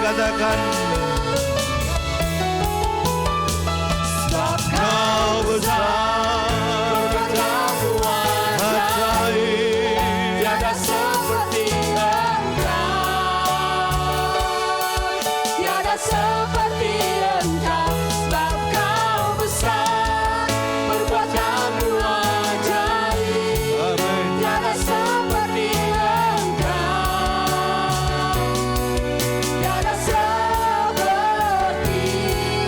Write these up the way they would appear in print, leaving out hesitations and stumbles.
katakan, sebab Kau besar, berkatamu ajaib, tiada seperti Engkau, tiada seperti Engkau, sebab Kau besar, perbuatanmu ajaib, amin. tiada seperti Engkau, tiada seperti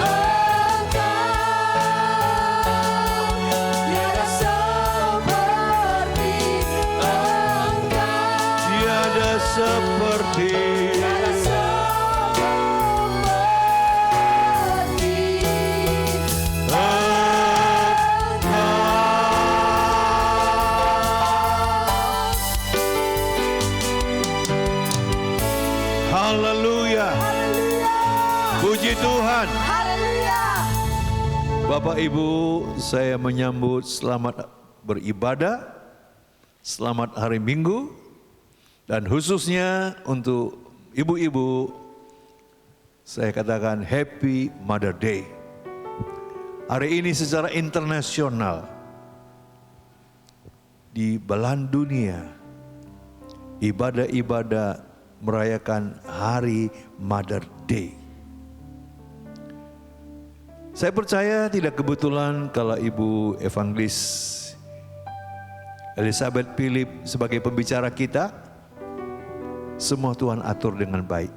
Engkau, tiada seperti Engkau, Tiada seperti tiada Haleluya. Puji Tuhan. Haleluya. Bapak Ibu, saya menyambut selamat beribadah, selamat hari Minggu, dan khususnya untuk ibu-ibu, saya katakan Happy Mother Day. Hari ini secara internasional, di belahan dunia, ibadah-ibadah merayakan Hari Mother Day. Saya percaya tidak kebetulan kalau Ibu Evangelis Elizabeth Philip sebagai pembicara kita, semua Tuhan atur dengan baik.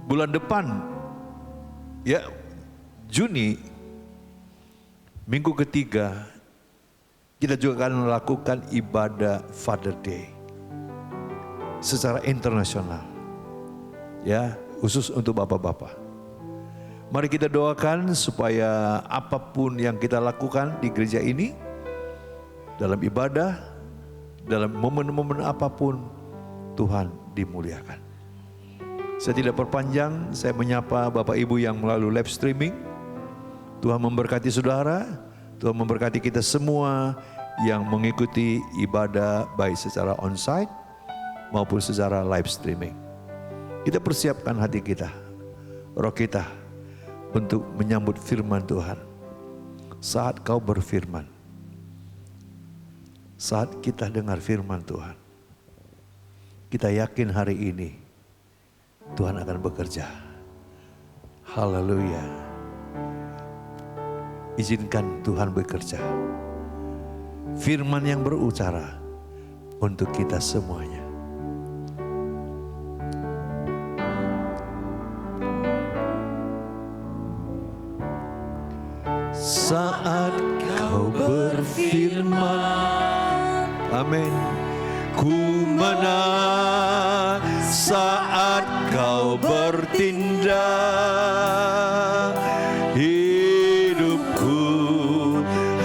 Bulan depan, ya Juni, minggu ketiga, kita juga akan melakukan ibadah Father Day secara internasional, ya khusus untuk bapak-bapak. Mari kita doakan supaya apapun yang kita lakukan di gereja ini, dalam ibadah, dalam momen-momen apapun, Tuhan dimuliakan. Saya tidak perpanjang, saya menyapa Bapak Ibu yang melalui live streaming. Tuhan memberkati saudara, Tuhan memberkati kita semua yang mengikuti ibadah baik secara onsite maupun secara live streaming. Kita persiapkan hati kita, roh kita untuk menyambut firman Tuhan. Saat kau berfirman, saat kita dengar firman Tuhan, kita yakin hari ini Tuhan akan bekerja. Haleluya. Izinkan Tuhan bekerja. Firman yang berucara untuk kita semuanya. Saat kau berfirman, amin, ku menang. Saat kau bertindak, hidupku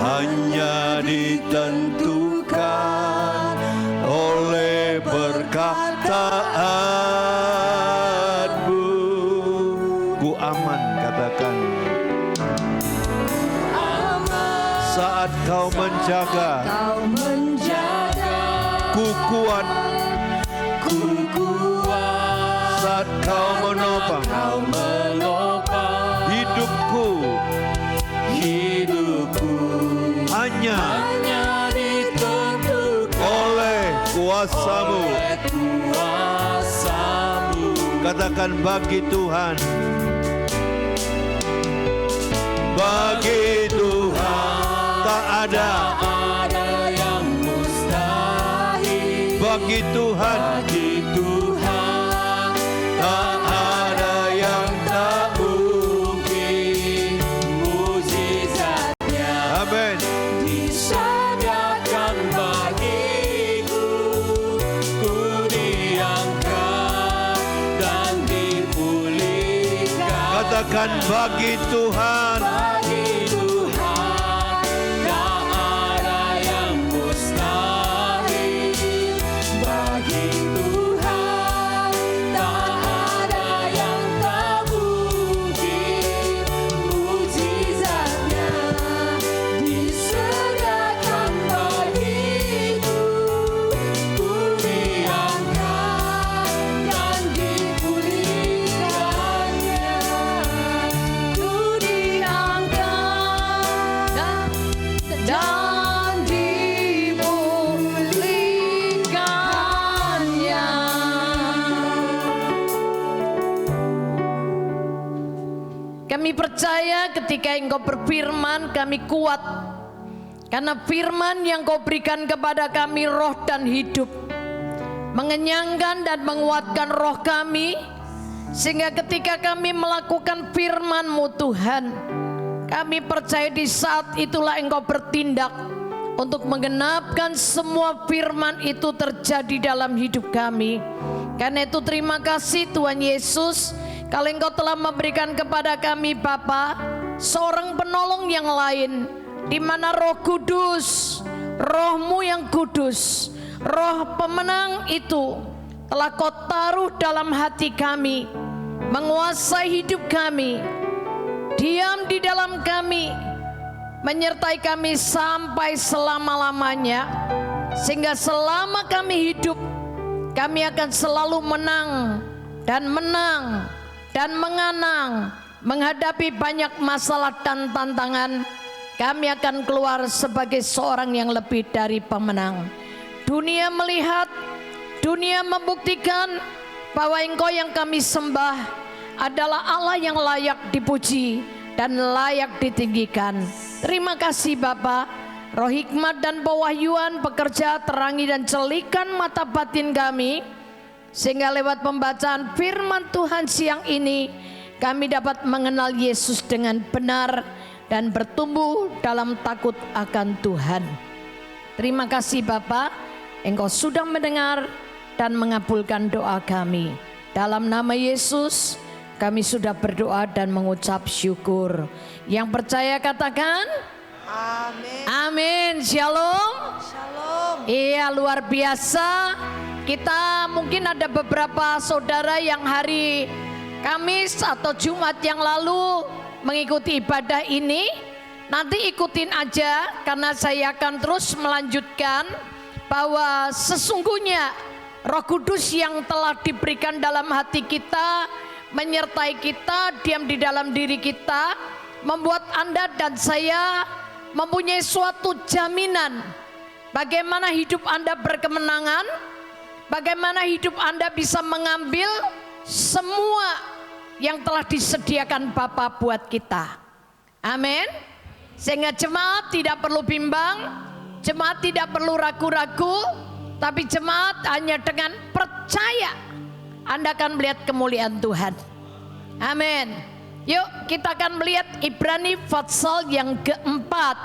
hanya ditentukan oleh perkataanmu. Ku aman, katakan. Saat kau menjaga, ku kuat. Saat kau menopang, hidupku hanya ditentukan oleh kuasamu. Katakan, bagi Tuhan, bagi Tuhan tak ada yang mustahil. Bagi Tuhan tak ada yang tak mungkin. Mujizatnya, amin, disediakan bagiku. Ku diangkat dan dipulihkan. Katakan, bagi Tuhan Kami percaya ketika Engkau berfirman kami kuat, karena firman yang Kau berikan kepada kami roh dan hidup, mengenyangkan dan menguatkan roh kami, sehingga ketika kami melakukan firman-Mu Tuhan, kami percaya di saat itulah Engkau bertindak untuk menggenapkan semua firman itu terjadi dalam hidup kami. Karena itu terima kasih Tuhan Yesus, kalau Engkau telah memberikan kepada kami Bapa seorang penolong yang lain, di mana Roh Kudus, Roh-Mu yang kudus, Roh pemenang itu telah Kau taruh dalam hati kami, menguasai hidup kami, diam di dalam kami, menyertai kami sampai selama-lamanya, sehingga selama kami hidup, kami akan selalu menang dan menang dan menganang menghadapi banyak masalah dan tantangan. Kami akan keluar sebagai seorang yang lebih dari pemenang. Dunia melihat, dunia membuktikan bahwa Engkau yang kami sembah adalah Allah yang layak dipuji dan layak ditinggikan. Terima kasih Bapa. Roh hikmat dan pewahyuan bekerja terangi dan celikan mata batin kami, sehingga lewat pembacaan firman Tuhan siang ini kami dapat mengenal Yesus dengan benar dan bertumbuh dalam takut akan Tuhan. Terima kasih Bapa, Engkau sudah mendengar dan mengabulkan doa kami. Dalam nama Yesus kami sudah berdoa dan mengucap syukur. Yang percaya katakan Amin. amin. Shalom. Shalom. Iya, luar biasa. Kita mungkin ada beberapa saudara yang hari Kamis atau Jumat yang lalu mengikuti ibadah ini. Nanti ikutin aja, karena saya akan terus melanjutkan bahwa sesungguhnya Roh Kudus yang telah diberikan dalam hati kita, menyertai kita, diam di dalam diri kita, membuat Anda dan saya mempunyai suatu jaminan bagaimana hidup Anda berkemenangan, bagaimana hidup Anda bisa mengambil semua yang telah disediakan Bapa buat kita. Amin. Sehingga jemaat tidak perlu bimbang, jemaat tidak perlu ragu-ragu, tapi jemaat hanya dengan percaya Anda akan melihat kemuliaan Tuhan. Amin. Yuk kita akan melihat Ibrani pasal yang keempat.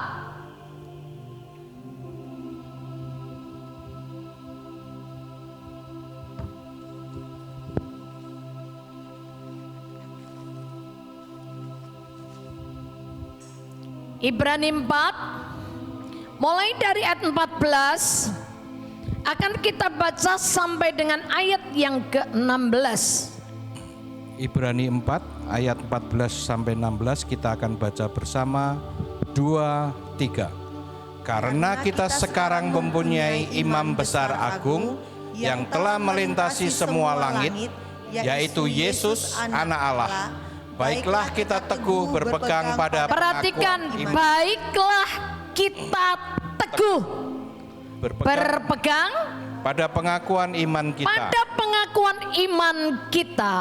Ibrani 4 mulai dari ayat 14 akan kita baca sampai dengan ayat yang ke-16. Ibrani 4 ayat 14 sampai 16 kita akan baca bersama 2-3. Karena kita sekarang mempunyai imam besar agung yang telah melintasi semua langit, yaitu Yesus anak Allah. Baiklah kita teguh berpegang pada Perhatikan, pengakuan iman. baiklah kita teguh berpegang pada pengakuan iman kita. pada pengakuan iman kita.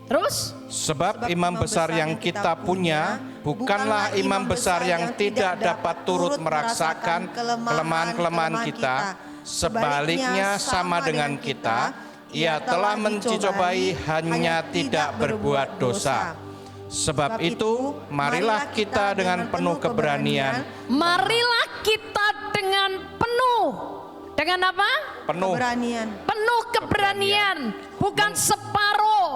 Terus, Sebab imam besar yang kita punya bukanlah imam besar yang tidak dapat turut merasakan kelemahan-kelemahan kita. Sebaliknya sama dengan kita, ia telah mencobai hanya tidak berbuat dosa. Sebab itu, marilah kita dengan penuh keberanian. marilah kita dengan penuh. Dengan apa? Penuh Keberanian. Penuh keberanian. Bukan separuh,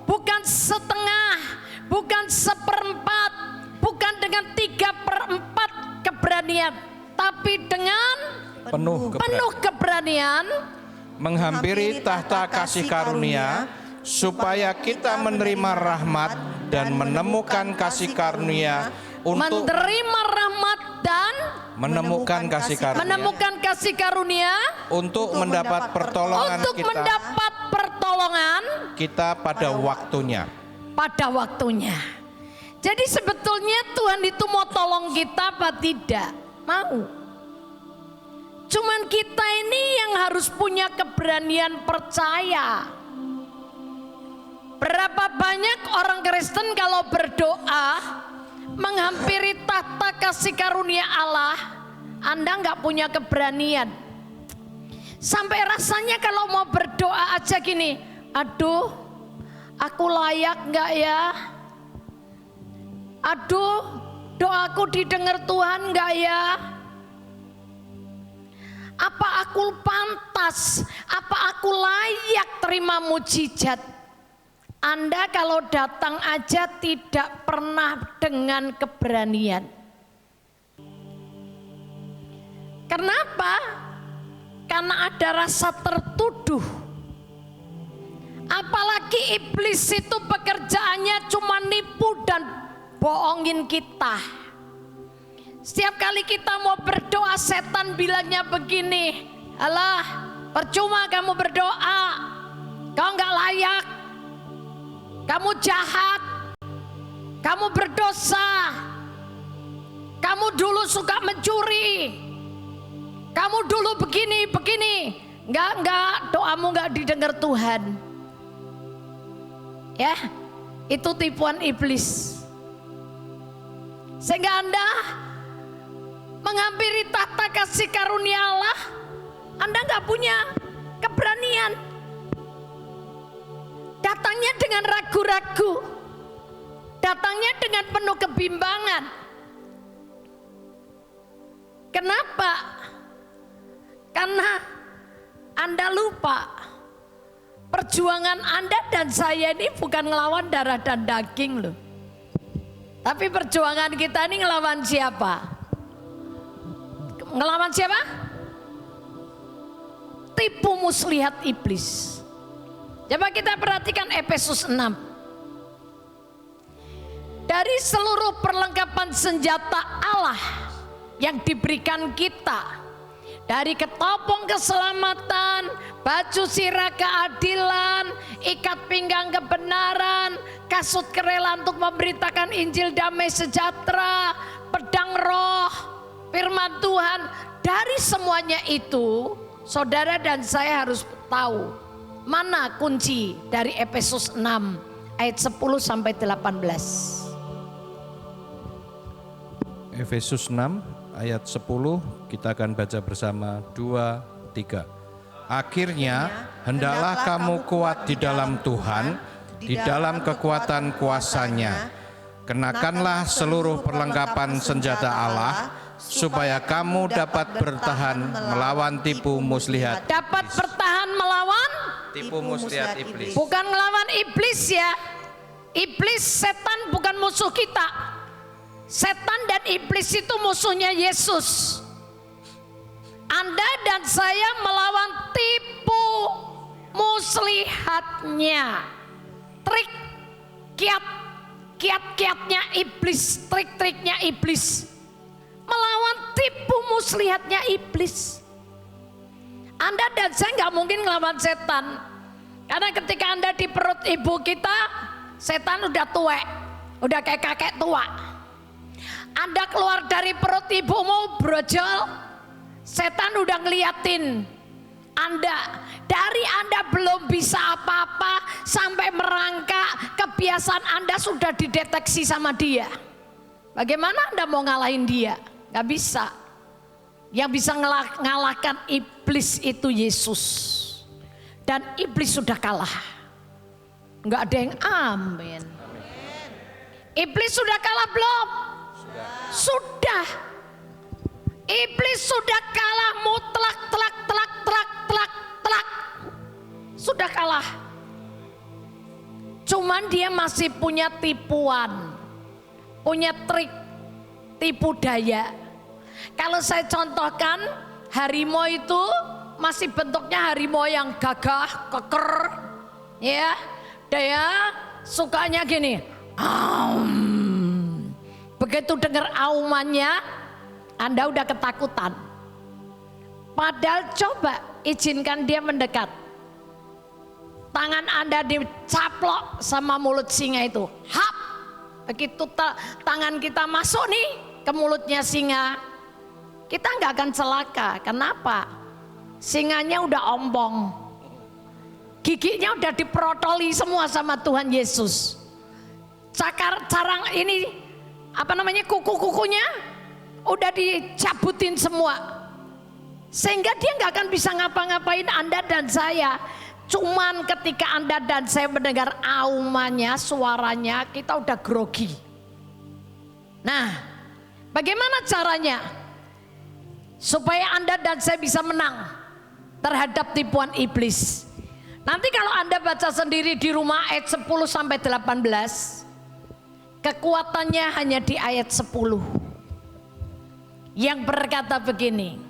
bukan setengah, bukan seperempat, bukan dengan 3/4 keberanian, tapi dengan penuh penuh keberanian menghampiri tahta kasih karunia, supaya kita menerima rahmat dan menemukan kasih karunia untuk menerima rahmat dan menemukan kasih karunia menemukan kasih karunia untuk mendapat pertolongan untuk mendapat pertolongan kita pada waktunya. pada waktunya. Jadi sebetulnya Tuhan itu mau tolong kita apa tidak? Mau. Cuman kita ini yang harus punya keberanian percaya. Berapa banyak orang Kristen kalau berdoa menghampiri tahta kasih karunia Allah, Anda nggak punya keberanian. Sampai rasanya kalau mau berdoa aja gini, aduh, aku layak nggak ya? Aduh, doaku didengar Tuhan nggak ya? Apa aku pantas? Apa aku layak terima mujizat? Anda kalau datang aja tidak pernah dengan keberanian. Kenapa? Karena ada rasa tertuduh. Apalagi iblis itu pekerjaannya cuma nipu dan bohongin kita. Setiap kali kita mau berdoa, setan bilangnya begini, alah, percuma kamu berdoa, kau nggak layak, kamu jahat, kamu berdosa, kamu dulu suka mencuri, kamu dulu begini, enggak, doamu enggak didengar Tuhan. Ya, itu tipuan iblis. Sehingga Anda menghampiri tahta kasih karunia Allah, Anda enggak punya keberanian. Datangnya dengan ragu-ragu, datangnya dengan penuh kebimbangan. Kenapa? Karena Anda lupa perjuangan Anda dan saya ini bukan ngelawan darah dan daging loh. Tapi perjuangan kita ini ngelawan siapa? Ngelawan siapa? Tipu muslihat iblis. Coba kita perhatikan Efesus 6. Dari seluruh perlengkapan senjata Allah yang diberikan kita, dari ketopong keselamatan, baju sirah keadilan, ikat pinggang kebenaran, kasut kerelaan untuk memberitakan Injil damai sejahtera, pedang roh, firman Tuhan. Dari semuanya itu, saudara dan saya harus tahu mana kunci dari Efesus 6 ayat 10 sampai 18. Efesus 6 ayat 10 kita akan baca bersama 2, 3. Akhirnya hendaklah kamu kuat di dalam Tuhan, di dalam kekuatan kuasa-Nya. Kenakanlah seluruh perlengkapan senjata Allah, supaya kamu dapat bertahan melawan tipu muslihat. Dapat bertahan melawan Tipu muslihat iblis. bukan melawan iblis ya. Iblis, setan bukan musuh kita. Setan dan iblis itu musuhnya Yesus. Anda dan saya melawan tipu muslihatnya. Trik, kiat-kiatnya iblis, trik-triknya iblis. Melawan tipu muslihatnya iblis. Anda dan saya nggak mungkin ngelawan setan, karena ketika Anda di perut ibu kita, setan udah tuwek, udah kayak kakek tua. Anda keluar dari perut ibumu brojol, setan udah ngeliatin Anda. Dari Anda belum bisa apa-apa sampai merangkak, kebiasaan Anda sudah dideteksi sama dia. Bagaimana Anda mau ngalahin dia? Gak bisa. Yang bisa ngalahkan iblis itu Yesus. Dan iblis sudah kalah. Gak ada yang amin. Iblis sudah kalah belum? Sudah. Iblis sudah kalah mutlak, telak. Sudah kalah. Cuman dia masih punya tipuan, punya trik, tipu daya. Kalau saya contohkan, harimau itu masih bentuknya harimau yang gagah, keker, ya. Dia sukanya gini. Begitu dengar aumannya, Anda udah ketakutan. Padahal coba izinkan dia mendekat. Tangan Anda dicaplok sama mulut singa itu. Hap! Begitu tangan kita masuk nih ke mulutnya singa, kita nggak akan celaka. Kenapa? Singanya udah ompong. Giginya udah diprotoli semua sama Tuhan Yesus. Carang ini kuku-kukunya udah dicabutin semua. Sehingga dia nggak akan bisa ngapa-ngapain Anda dan saya. Cuman ketika Anda dan saya mendengar aumannya, suaranya, kita udah grogi. Nah, bagaimana caranya supaya Anda dan saya bisa menang terhadap tipuan iblis? Nanti kalau Anda baca sendiri di rumah ayat 10 sampai 18, kekuatannya hanya di ayat 10 yang berkata begini,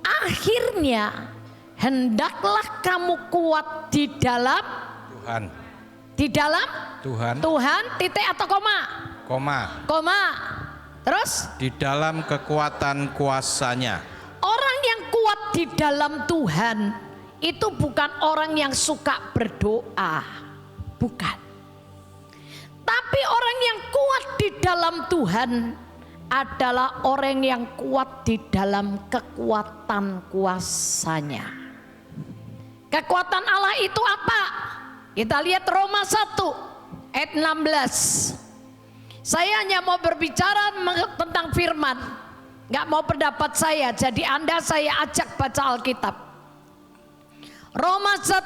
akhirnya hendaklah kamu kuat di dalam Tuhan. Di dalam Tuhan titik atau koma. Terus Di dalam kekuatan kuasanya. orang yang kuat di dalam Tuhan itu bukan orang yang suka berdoa, bukan. Tapi orang yang kuat di dalam Tuhan adalah orang yang kuat di dalam kekuatan kuasanya. Kekuatan Allah itu apa? Kita lihat Roma 1 ayat 16. Saya hanya mau berbicara tentang firman, gak mau pendapat saya. Jadi Anda saya ajak baca Alkitab. Roma 1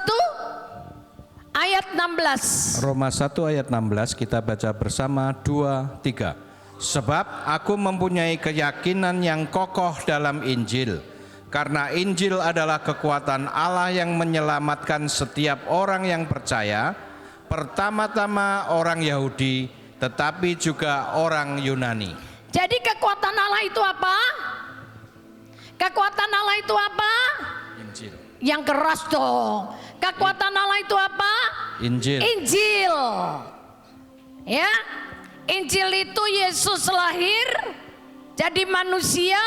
ayat 16. Roma 1 ayat 16 kita baca bersama 2, 3. Sebab aku mempunyai keyakinan yang kokoh dalam Injil. Karena Injil adalah kekuatan Allah yang menyelamatkan setiap orang yang percaya. Pertama-tama orang Yahudi, tetapi juga orang Yunani. Jadi kekuatan Allah itu apa? Kekuatan Allah itu apa? Injil. Yang keras dong. Kekuatan Allah itu apa? Injil. Injil. Ya. Injil itu Yesus lahir jadi manusia,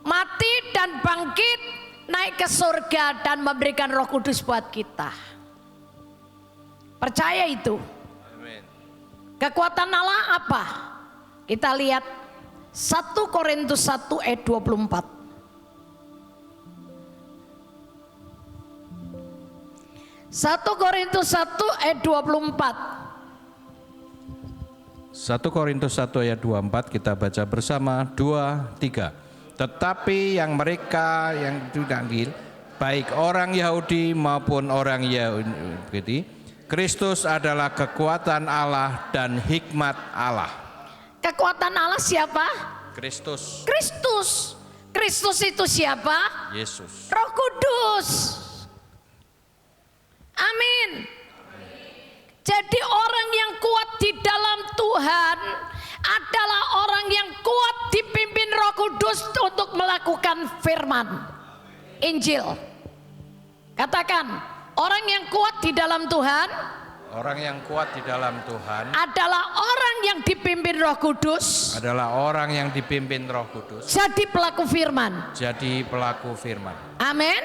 mati dan bangkit, naik ke surga dan memberikan Roh Kudus buat kita. Percaya itu. Kekuatan Allah apa? Kita lihat 1 Korintus 1 ayat 24. 1 Korintus 1 ayat 24. 1 Korintus 1 ayat 24 kita baca bersama 2, 3. Tetapi yang mereka yang dipanggil, baik orang Yahudi maupun orang Yahudi, Kristus adalah kekuatan Allah dan hikmat Allah. Kekuatan Allah siapa? Kristus. Kristus. Kristus itu siapa? Yesus. Roh Kudus. Amin. Jadi orang yang kuat di dalam Tuhan adalah orang yang kuat dipimpin Roh Kudus untuk melakukan firman Injil. Katakan, orang yang kuat di dalam Tuhan, Orang yang kuat di dalam Tuhan adalah orang yang dipimpin Roh Kudus, adalah orang yang dipimpin Roh Kudus, jadi pelaku firman. jadi pelaku firman. Amin.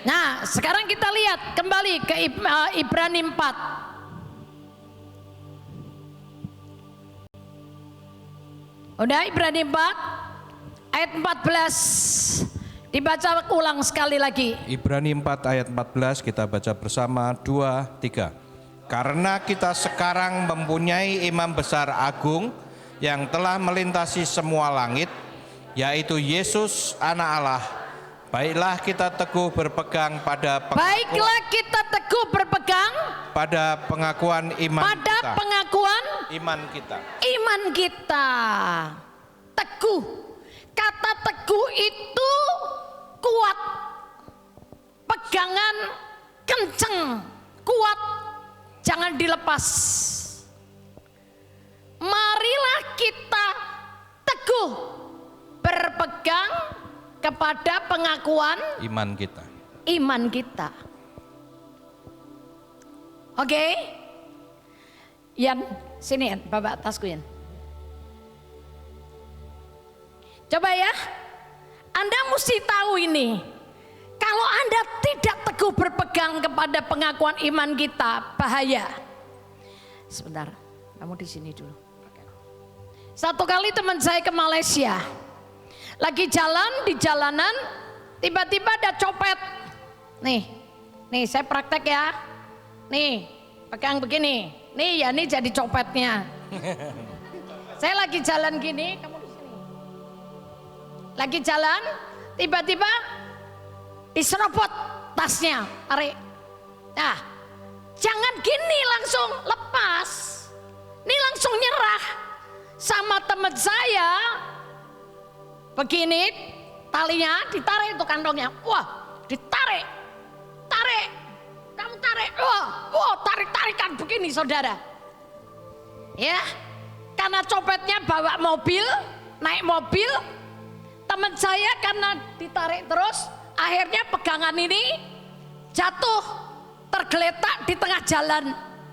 Nah, sekarang kita lihat kembali ke Ibrani 4. Udah, Ibrani 4 ayat 14. Dibaca ulang sekali lagi. Ibrani 4 ayat 14 kita baca bersama 2, 3. Karena kita sekarang mempunyai imam besar agung yang telah melintasi semua langit, yaitu Yesus anak Allah. Baiklah kita teguh berpegang pada pengakuan iman kita. Iman kita. Teguh. Kata teguh itu kuat. Pegangan kenceng, kuat, jangan dilepas. Marilah kita teguh berpegang kepada pengakuan iman kita. Oke? Yan, sini Yan, bawa tasku Yan. Coba ya, Anda mesti tahu ini. Kalau Anda tidak teguh berpegang kepada pengakuan iman kita, bahaya. Sebentar, kamu di sini dulu. Satu kali teman saya ke Malaysia, lagi jalan di jalanan, tiba-tiba ada copet. Nih, Nih saya praktek ya. Nih pegang begini. Nih ya, nih jadi copetnya. Saya lagi jalan gini, kamu di sini. Lagi jalan, tiba-tiba diserobot tasnya, tarik. Nah, jangan gini langsung lepas. Ini langsung nyerah. Sama teman saya, begini talinya ditarik itu kantongnya. Wah, ditarik, tarik, kamu tarik. Wah, tarik-tarikan begini saudara. Ya, karena copetnya bawa mobil, naik mobil. Teman saya karena ditarik terus, akhirnya pegangan ini jatuh, tergeletak di tengah jalan,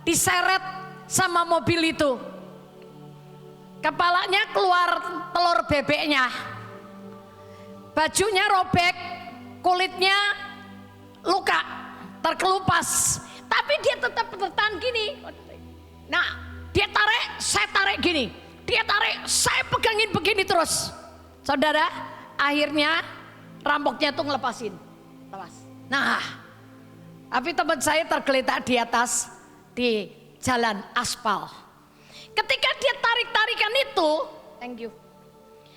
diseret sama mobil itu. Kepalanya keluar telur bebeknya, bajunya robek, kulitnya luka, terkelupas. Tapi dia tetap bertahan gini. Nah, dia tarik, saya tarik gini. Dia tarik, saya pegangin begini terus. Saudara, akhirnya rampoknya tuh ngelepasin. Lepas. Nah, tapi teman saya tergeletak di atas di jalan aspal. Ketika dia tarik-tarikan itu, thank you.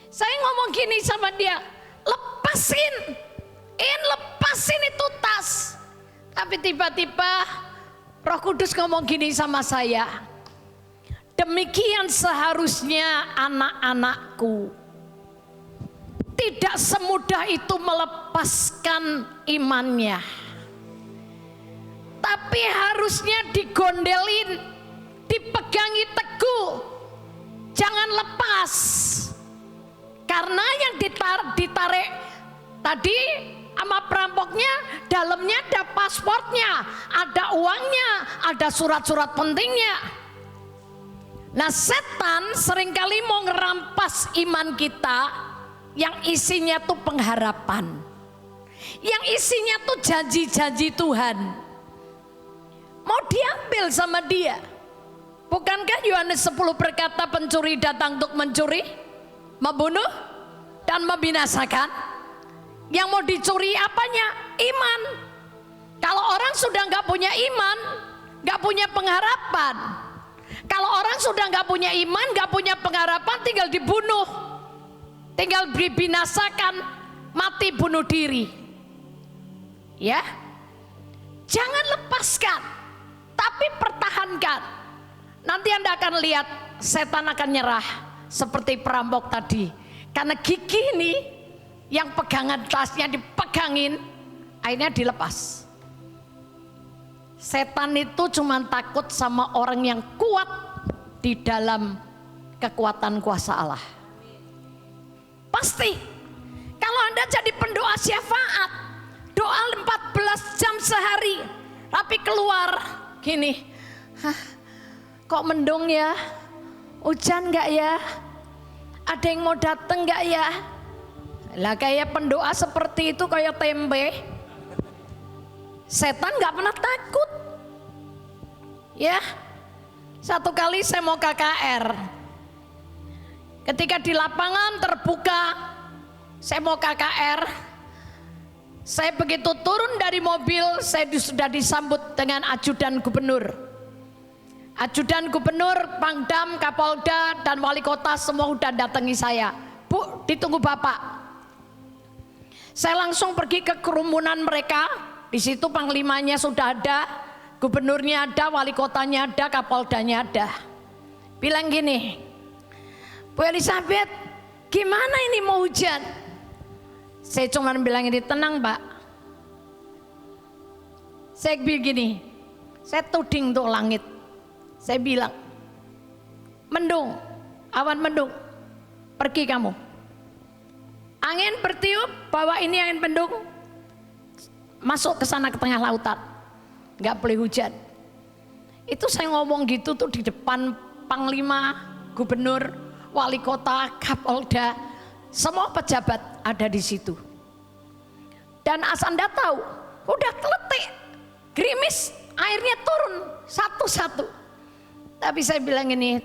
Saya ngomong gini sama dia, lepasin itu tas. Tapi tiba-tiba Roh Kudus ngomong gini sama saya, demikian seharusnya anak-anakku. Tidak semudah itu melepaskan imannya. Tapi harusnya digondelin, dipegangi teguh, jangan lepas. Karena yang ditarik tadi sama perampoknya, dalamnya ada pasportnya, ada uangnya, ada surat-surat pentingnya. Nah, setan seringkali mau ngerampas iman kita yang isinya tuh pengharapan, yang isinya tuh janji-janji Tuhan. Mau diambil sama dia. Bukankah Yohanes 10 berkata pencuri datang untuk mencuri, membunuh, dan membinasakan? Yang mau dicuri apanya? Iman. Kalau orang sudah nggak punya iman, nggak punya pengharapan. Kalau orang sudah nggak punya iman, nggak punya pengharapan, tinggal dibunuh, tinggal dibinasakan, mati bunuh diri. Ya, jangan lepaskan, tapi pertahankan. Nanti Anda akan lihat setan akan nyerah seperti perampok tadi. Karena gigi ini yang pegangan tasnya dipegangin, akhirnya dilepas. Setan itu cuma takut sama orang yang kuat di dalam kekuatan kuasa Allah. Pasti kalau Anda jadi pendoa syafaat, doa 14 jam sehari, tapi keluar gini, kok mendung ya, hujan gak ya, ada yang mau dateng gak ya. Lah kayak pendoa seperti itu kayak tempe. Setan gak pernah takut. Ya, satu kali saya mau KKR. Ketika di lapangan terbuka, saya mau KKR. Saya begitu turun dari mobil, saya sudah disambut dengan ajudan gubernur. Ajudan gubernur, Pangdam, Kapolda, dan wali kota semua udah datangi saya. Bu, ditunggu Bapak. Saya langsung pergi ke kerumunan mereka. Di situ panglimanya sudah ada, gubernurnya ada, wali kotanya ada, Kapoldanya ada. Bilang gini, Bu Elizabeth, gimana ini mau hujan? Saya cuma bilang ini, tenang Pak. Saya bilang gini, saya tuding tuh langit. Saya bilang, mendung, awan mendung, pergi kamu. Angin bertiup, bawa ini angin mendung, masuk ke sana ke tengah lautan, nggak boleh hujan. Itu saya ngomong gitu tuh di depan panglima, gubernur, wali kota, Kapolda, semua pejabat ada di situ. Dan Anda tahu, udah keletik, gerimis, airnya turun satu-satu. Tapi saya bilang ini,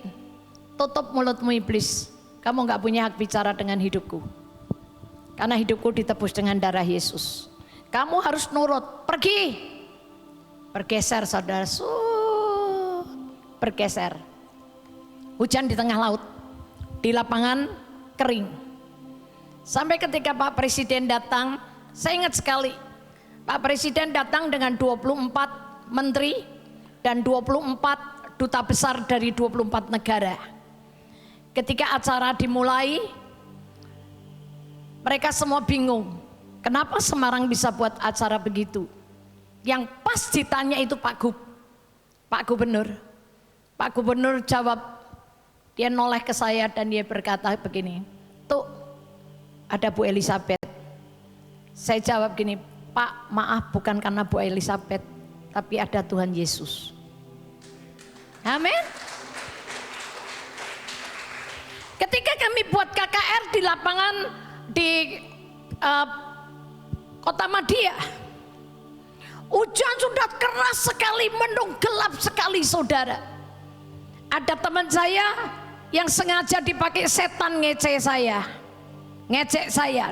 tutup mulutmu iblis, kamu nggak punya hak bicara dengan hidupku. Karena hidupku ditebus dengan darah Yesus. Kamu harus nurut, pergi. Bergeser saudara, bergeser. Hujan di tengah laut, di lapangan kering. Sampai ketika Pak Presiden datang, saya ingat sekali. Pak Presiden datang dengan 24 menteri dan 24 duta besar dari 24 negara. Ketika acara dimulai, mereka semua bingung. Kenapa Semarang bisa buat acara begitu? Yang pas ditanya itu Pak Gubernur. Pak Gubernur jawab, dia noleh ke saya dan dia berkata begini, "Tuh, ada Bu Elizabeth." Saya jawab gini, "Pak, maaf bukan karena Bu Elizabeth, tapi ada Tuhan Yesus." Amin. Ketika kami buat KKR di lapangan di Kota Madia, hujan sudah keras sekali, mendung gelap sekali saudara. Ada teman saya yang sengaja dipakai setan ngecek saya.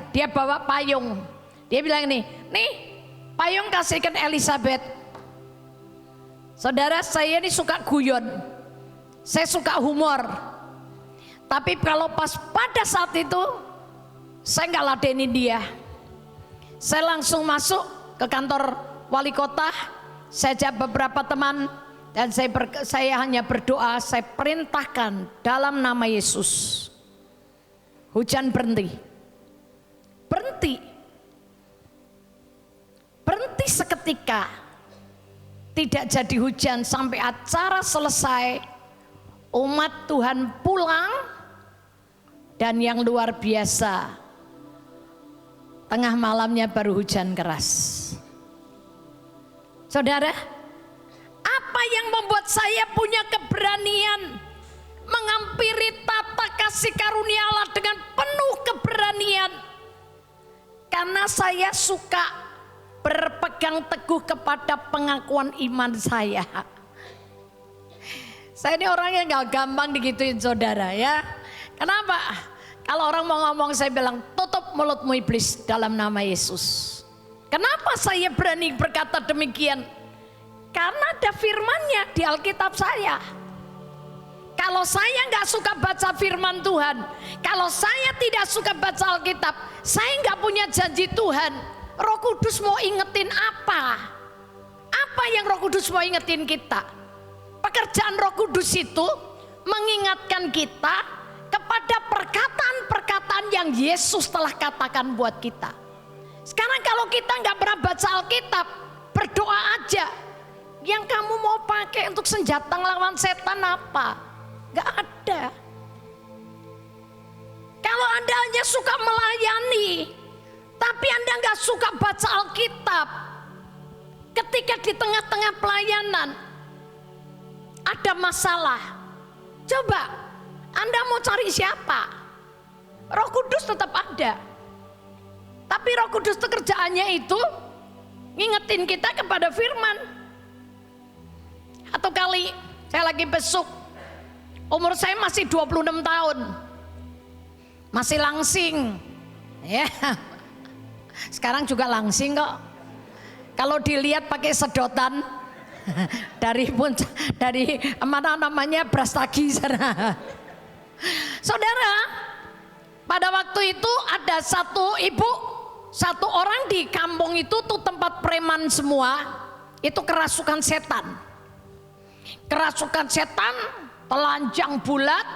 Dia bawa payung. Dia bilang nih payung kasihkan Elizabeth. Saudara, saya ini suka guyon, saya suka humor. Tapi kalau pas pada saat itu, saya nggak ladenin dia. Saya langsung masuk ke kantor wali kota, saya ajak beberapa teman, dan saya hanya berdoa, saya perintahkan dalam nama Yesus, hujan berhenti. Berhenti seketika, tidak jadi hujan sampai acara selesai, umat Tuhan pulang, dan yang luar biasa, tengah malamnya baru hujan keras. Saudara, apa yang membuat saya punya keberanian menghampiri tata kasih karunia Allah dengan penuh keberanian? Karena saya suka berpegang teguh kepada pengakuan iman saya. Saya ini orang yang gak gampang digituin saudara ya. Kenapa? Kalau orang mau ngomong saya bilang, tutup mulutmu iblis dalam nama Yesus. Kenapa saya berani berkata demikian? Karena ada firman-Nya di Alkitab saya. Kalau saya nggak suka baca firman Tuhan, kalau saya tidak suka baca Alkitab, saya nggak punya janji Tuhan. Roh Kudus mau ingetin apa? Apa yang Roh Kudus mau ingetin kita? Pekerjaan Roh Kudus itu mengingatkan kita kepada perkataan-perkataan yang Yesus telah katakan buat kita. Sekarang kalau kita nggak pernah baca Alkitab, berdoa aja. Yang kamu mau pakai untuk senjata ngelawan setan apa? Gak ada. Kalau Anda hanya suka melayani, tapi Anda gak suka baca Alkitab, ketika di tengah-tengah pelayanan ada masalah, coba Anda mau cari siapa? Roh Kudus tetap ada, tapi Roh Kudus itu kerjaannya itu ngingetin kita kepada firman. Atau kali saya lagi besuk, umur saya masih 26 tahun, masih langsing ya. Sekarang juga langsing kok. Kalau dilihat pakai sedotan dari mana namanya Brastagi sana. Saudara, pada waktu itu ada satu ibu, satu orang di kampung itu tuh tempat preman semua, itu kerasukan setan. Kerasukan setan, telanjang bulat,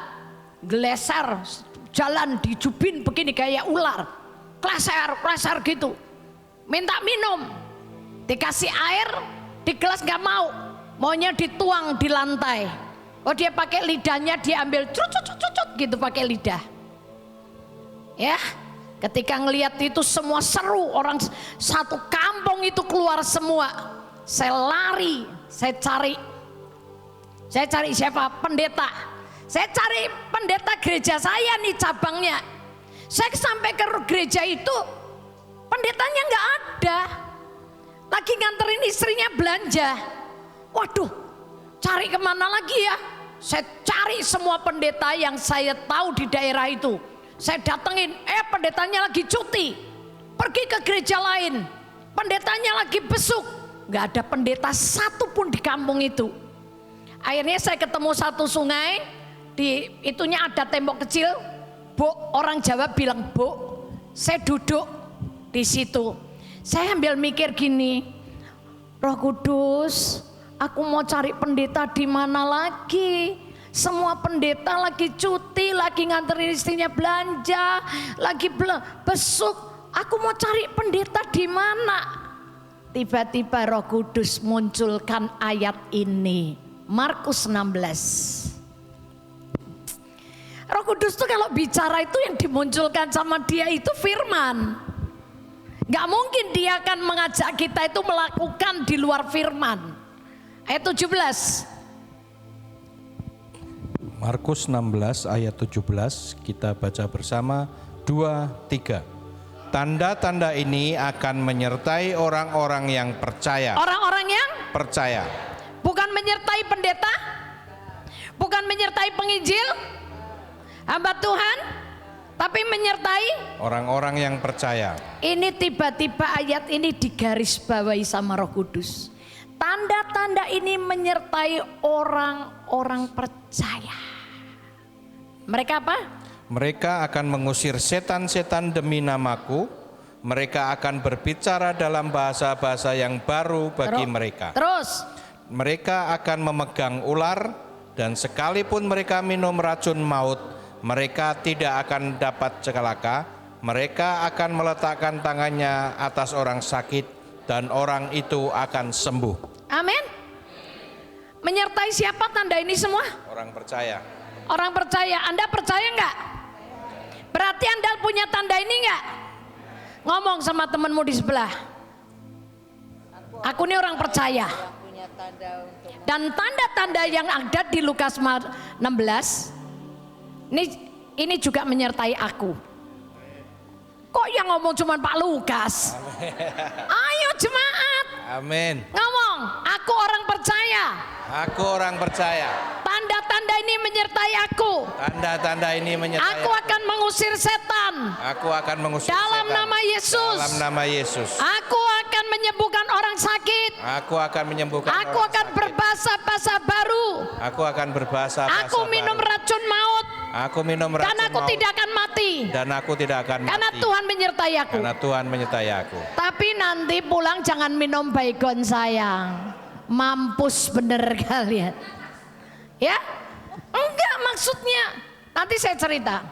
geleser, jalan dijubin begini kayak ular, kleser gitu, minta minum, dikasih air di gelas nggak mau, maunya dituang di lantai. Oh dia pakai lidahnya, dia ambil cucut gitu pakai lidah. Ya, ketika ngelihat itu semua seru, orang satu kampung itu keluar semua. Saya lari, saya cari siapa? Pendeta. Saya cari pendeta gereja saya nih cabangnya. Saya sampai ke gereja itu, pendetanya nggak ada. Lagi nganterin istrinya belanja. Waduh, cari kemana lagi ya? Saya cari semua pendeta yang saya tahu di daerah itu. Saya datengin, pendetanya lagi cuti, pergi ke gereja lain. Pendetanya lagi besuk, nggak ada pendeta satupun di kampung itu. Akhirnya saya ketemu satu sungai, di itunya ada tembok kecil. Bu, orang Jawa bilang bu, saya duduk di situ. Saya ambil mikir gini, Roh Kudus, aku mau cari pendeta di mana lagi? Semua pendeta lagi cuti, lagi nganterin istrinya belanja, lagi besuk. Aku mau cari pendeta di mana? Tiba-tiba Roh Kudus munculkan ayat ini. Markus 16. Roh Kudus tuh kalau bicara itu yang dimunculkan sama dia itu firman. Gak mungkin dia akan mengajak kita itu melakukan di luar firman. Ayat 17. Markus 16 ayat 17 kita baca bersama 2, 3. Tanda-tanda ini akan menyertai orang-orang yang percaya. Orang-orang yang Percaya. bukan menyertai pendeta, bukan menyertai penginjil, hamba Tuhan, tapi menyertai Orang-orang yang percaya. ini. Tiba-tiba ayat ini digarisbawahi sama Roh Kudus. Tanda-tanda ini menyertai orang-orang percaya. Mereka apa? Mereka akan mengusir setan-setan demi namaku. Mereka akan berbicara dalam bahasa-bahasa yang baru bagi mereka. Terus, Mereka akan memegang ular, dan sekalipun mereka minum racun maut, mereka tidak akan dapat celaka. Mereka akan meletakkan tangannya atas orang sakit, dan orang itu akan sembuh. amin. Menyertai siapa tanda ini semua? Orang percaya. Orang percaya. Anda percaya enggak? Berarti Anda punya tanda ini enggak? Ngomong sama temanmu di sebelah. Aku ini orang percaya. Dan tanda-tanda yang ada di Lukas 16 ini juga menyertai aku. Kok yang ngomong cuma Pak Lukas? Ayo jemaat. Amin. Ngomong, aku orang percaya. Aku orang percaya. Tanda-tanda ini menyertai aku. Tanda-tanda ini menyertai Aku akan mengusir setan. Aku akan mengusir Dalam setan. nama Yesus. Dalam nama Yesus. Aku akan menyembuhkan orang sakit. Aku akan menyembuhkan Aku orang akan sakit. berbahasa-bahasa baru. Aku akan berbahasa-bahasa Aku minum baru. racun maut. Aku minum racun Dan aku maut. tidak akan mati. Dan aku tidak akan Karena mati. Tuhan menyertai aku. Karena Tuhan menyertai aku. Tapi nanti pulang jangan minum baygon sayang. Mampus bener kalian. Ya? Enggak, maksudnya nanti saya cerita.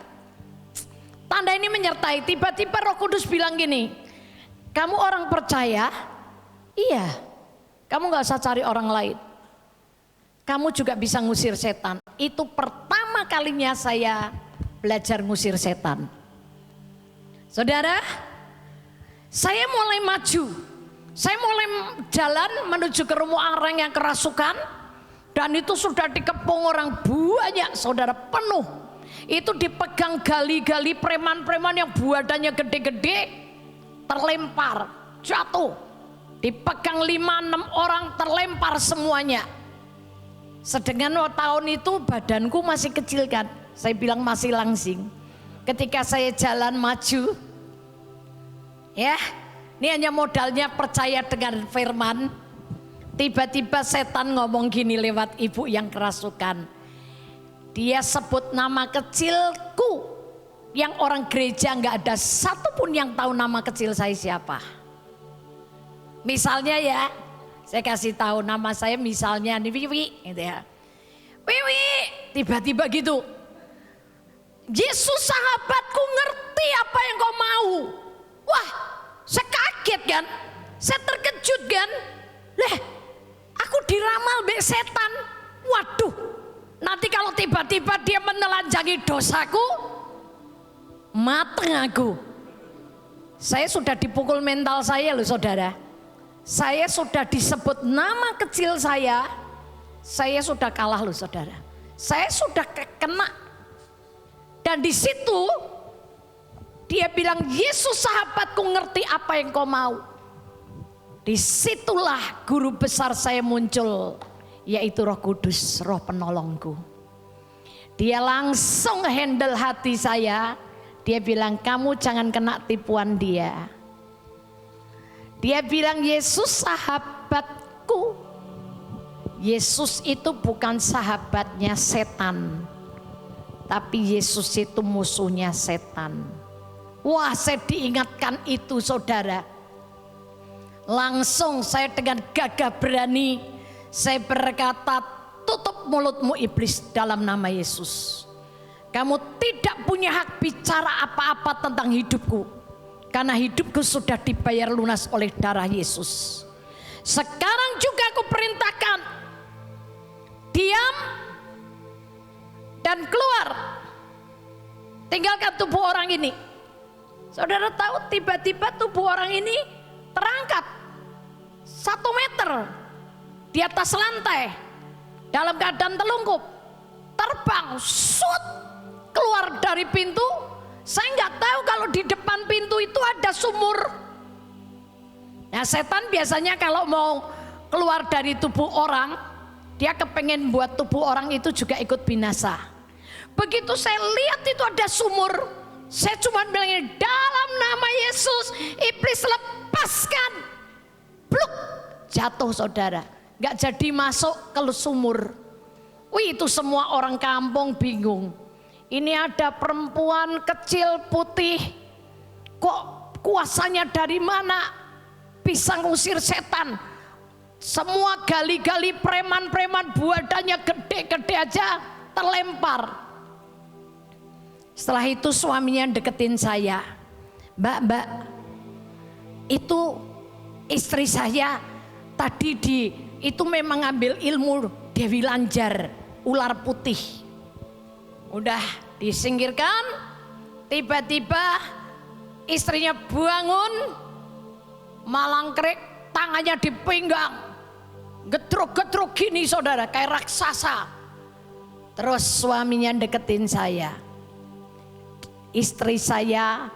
Tanda ini menyertai. Tiba-tiba Roh Kudus bilang gini, kamu orang percaya? Iya. Kamu gak usah cari orang lain. Kamu juga bisa ngusir setan. Itu pertama kalinya saya belajar ngusir setan. Saudara, saya mulai maju. Saya mulai jalan menuju ke rumah orang yang kerasukan. Dan itu sudah dikepung orang banyak, saudara, penuh. Itu dipegang gali-gali preman-preman yang badannya gede-gede, terlempar, jatuh. Dipegang 5-6 orang, terlempar semuanya. Sedangkan tahun itu badanku masih kecil kan, saya bilang masih langsing. Ketika saya jalan maju, ya, ini hanya modalnya percaya dengan firman. Tiba-tiba setan ngomong gini lewat ibu yang kerasukan. Dia sebut nama kecilku, yang orang gereja nggak ada satupun yang tahu nama kecil saya siapa. Misalnya ya, saya kasih tahu nama saya misalnya nih Wiwi, gitu ya. Wiwi, tiba-tiba gitu. Yesus sahabatku ngerti apa yang kau mau. Wah, saya kaget kan, saya terkejut kan. Aku diramal mbek setan. Waduh, nanti kalau tiba-tiba dia menelanjangi dosaku, mateng aku. Saya sudah dipukul mental saya loh saudara. Saya sudah disebut nama kecil saya sudah kalah loh saudara. Saya sudah kena. Dan di situ dia bilang, Yesus sahabatku ngerti apa yang kau mau. Disitulah guru besar saya muncul, yaitu Roh Kudus, Roh penolongku. Dia langsung handle hati saya. Dia bilang, kamu jangan kena tipuan dia. Dia bilang, Yesus sahabatku. Yesus itu bukan sahabatnya setan, tapi Yesus itu musuhnya setan. Wah, saya diingatkan itu, saudara. Langsung saya dengan gagah berani saya berkata, tutup mulutmu iblis dalam nama Yesus. Kamu tidak punya hak bicara apa-apa tentang hidupku, karena hidupku sudah dibayar lunas oleh darah Yesus. Sekarang juga aku perintahkan, diam dan keluar. Tinggalkan tubuh orang ini. Saudara tahu, tiba-tiba tubuh orang ini terangkat 1 meter di atas lantai dalam keadaan telungkup, terbang, shoot, keluar dari pintu. Saya nggak tahu kalau di depan pintu itu ada sumur. Nah, setan biasanya kalau mau keluar dari tubuh orang, dia kepengen buat tubuh orang itu juga ikut binasa. Begitu saya lihat itu ada sumur, saya cuma bilang, dalam nama Yesus, iblis lepaskan. Bluk, jatuh saudara, nggak jadi masuk ke sumur. Wih, itu semua orang kampung bingung. Ini ada perempuan kecil putih, kok kuasanya dari mana bisa ngusir setan? Semua gali-gali preman-preman badannya gede-gede aja terlempar. Setelah itu suaminya deketin saya, Mbak, itu istri saya tadi itu memang ngambil ilmu Dewi Lanjar, ular putih. Udah disingkirkan, tiba-tiba istrinya bangun, malangkrik, tangannya dipinggang, gedruk-gedruk gini saudara, kayak raksasa. Terus suaminya deketin saya. Istri saya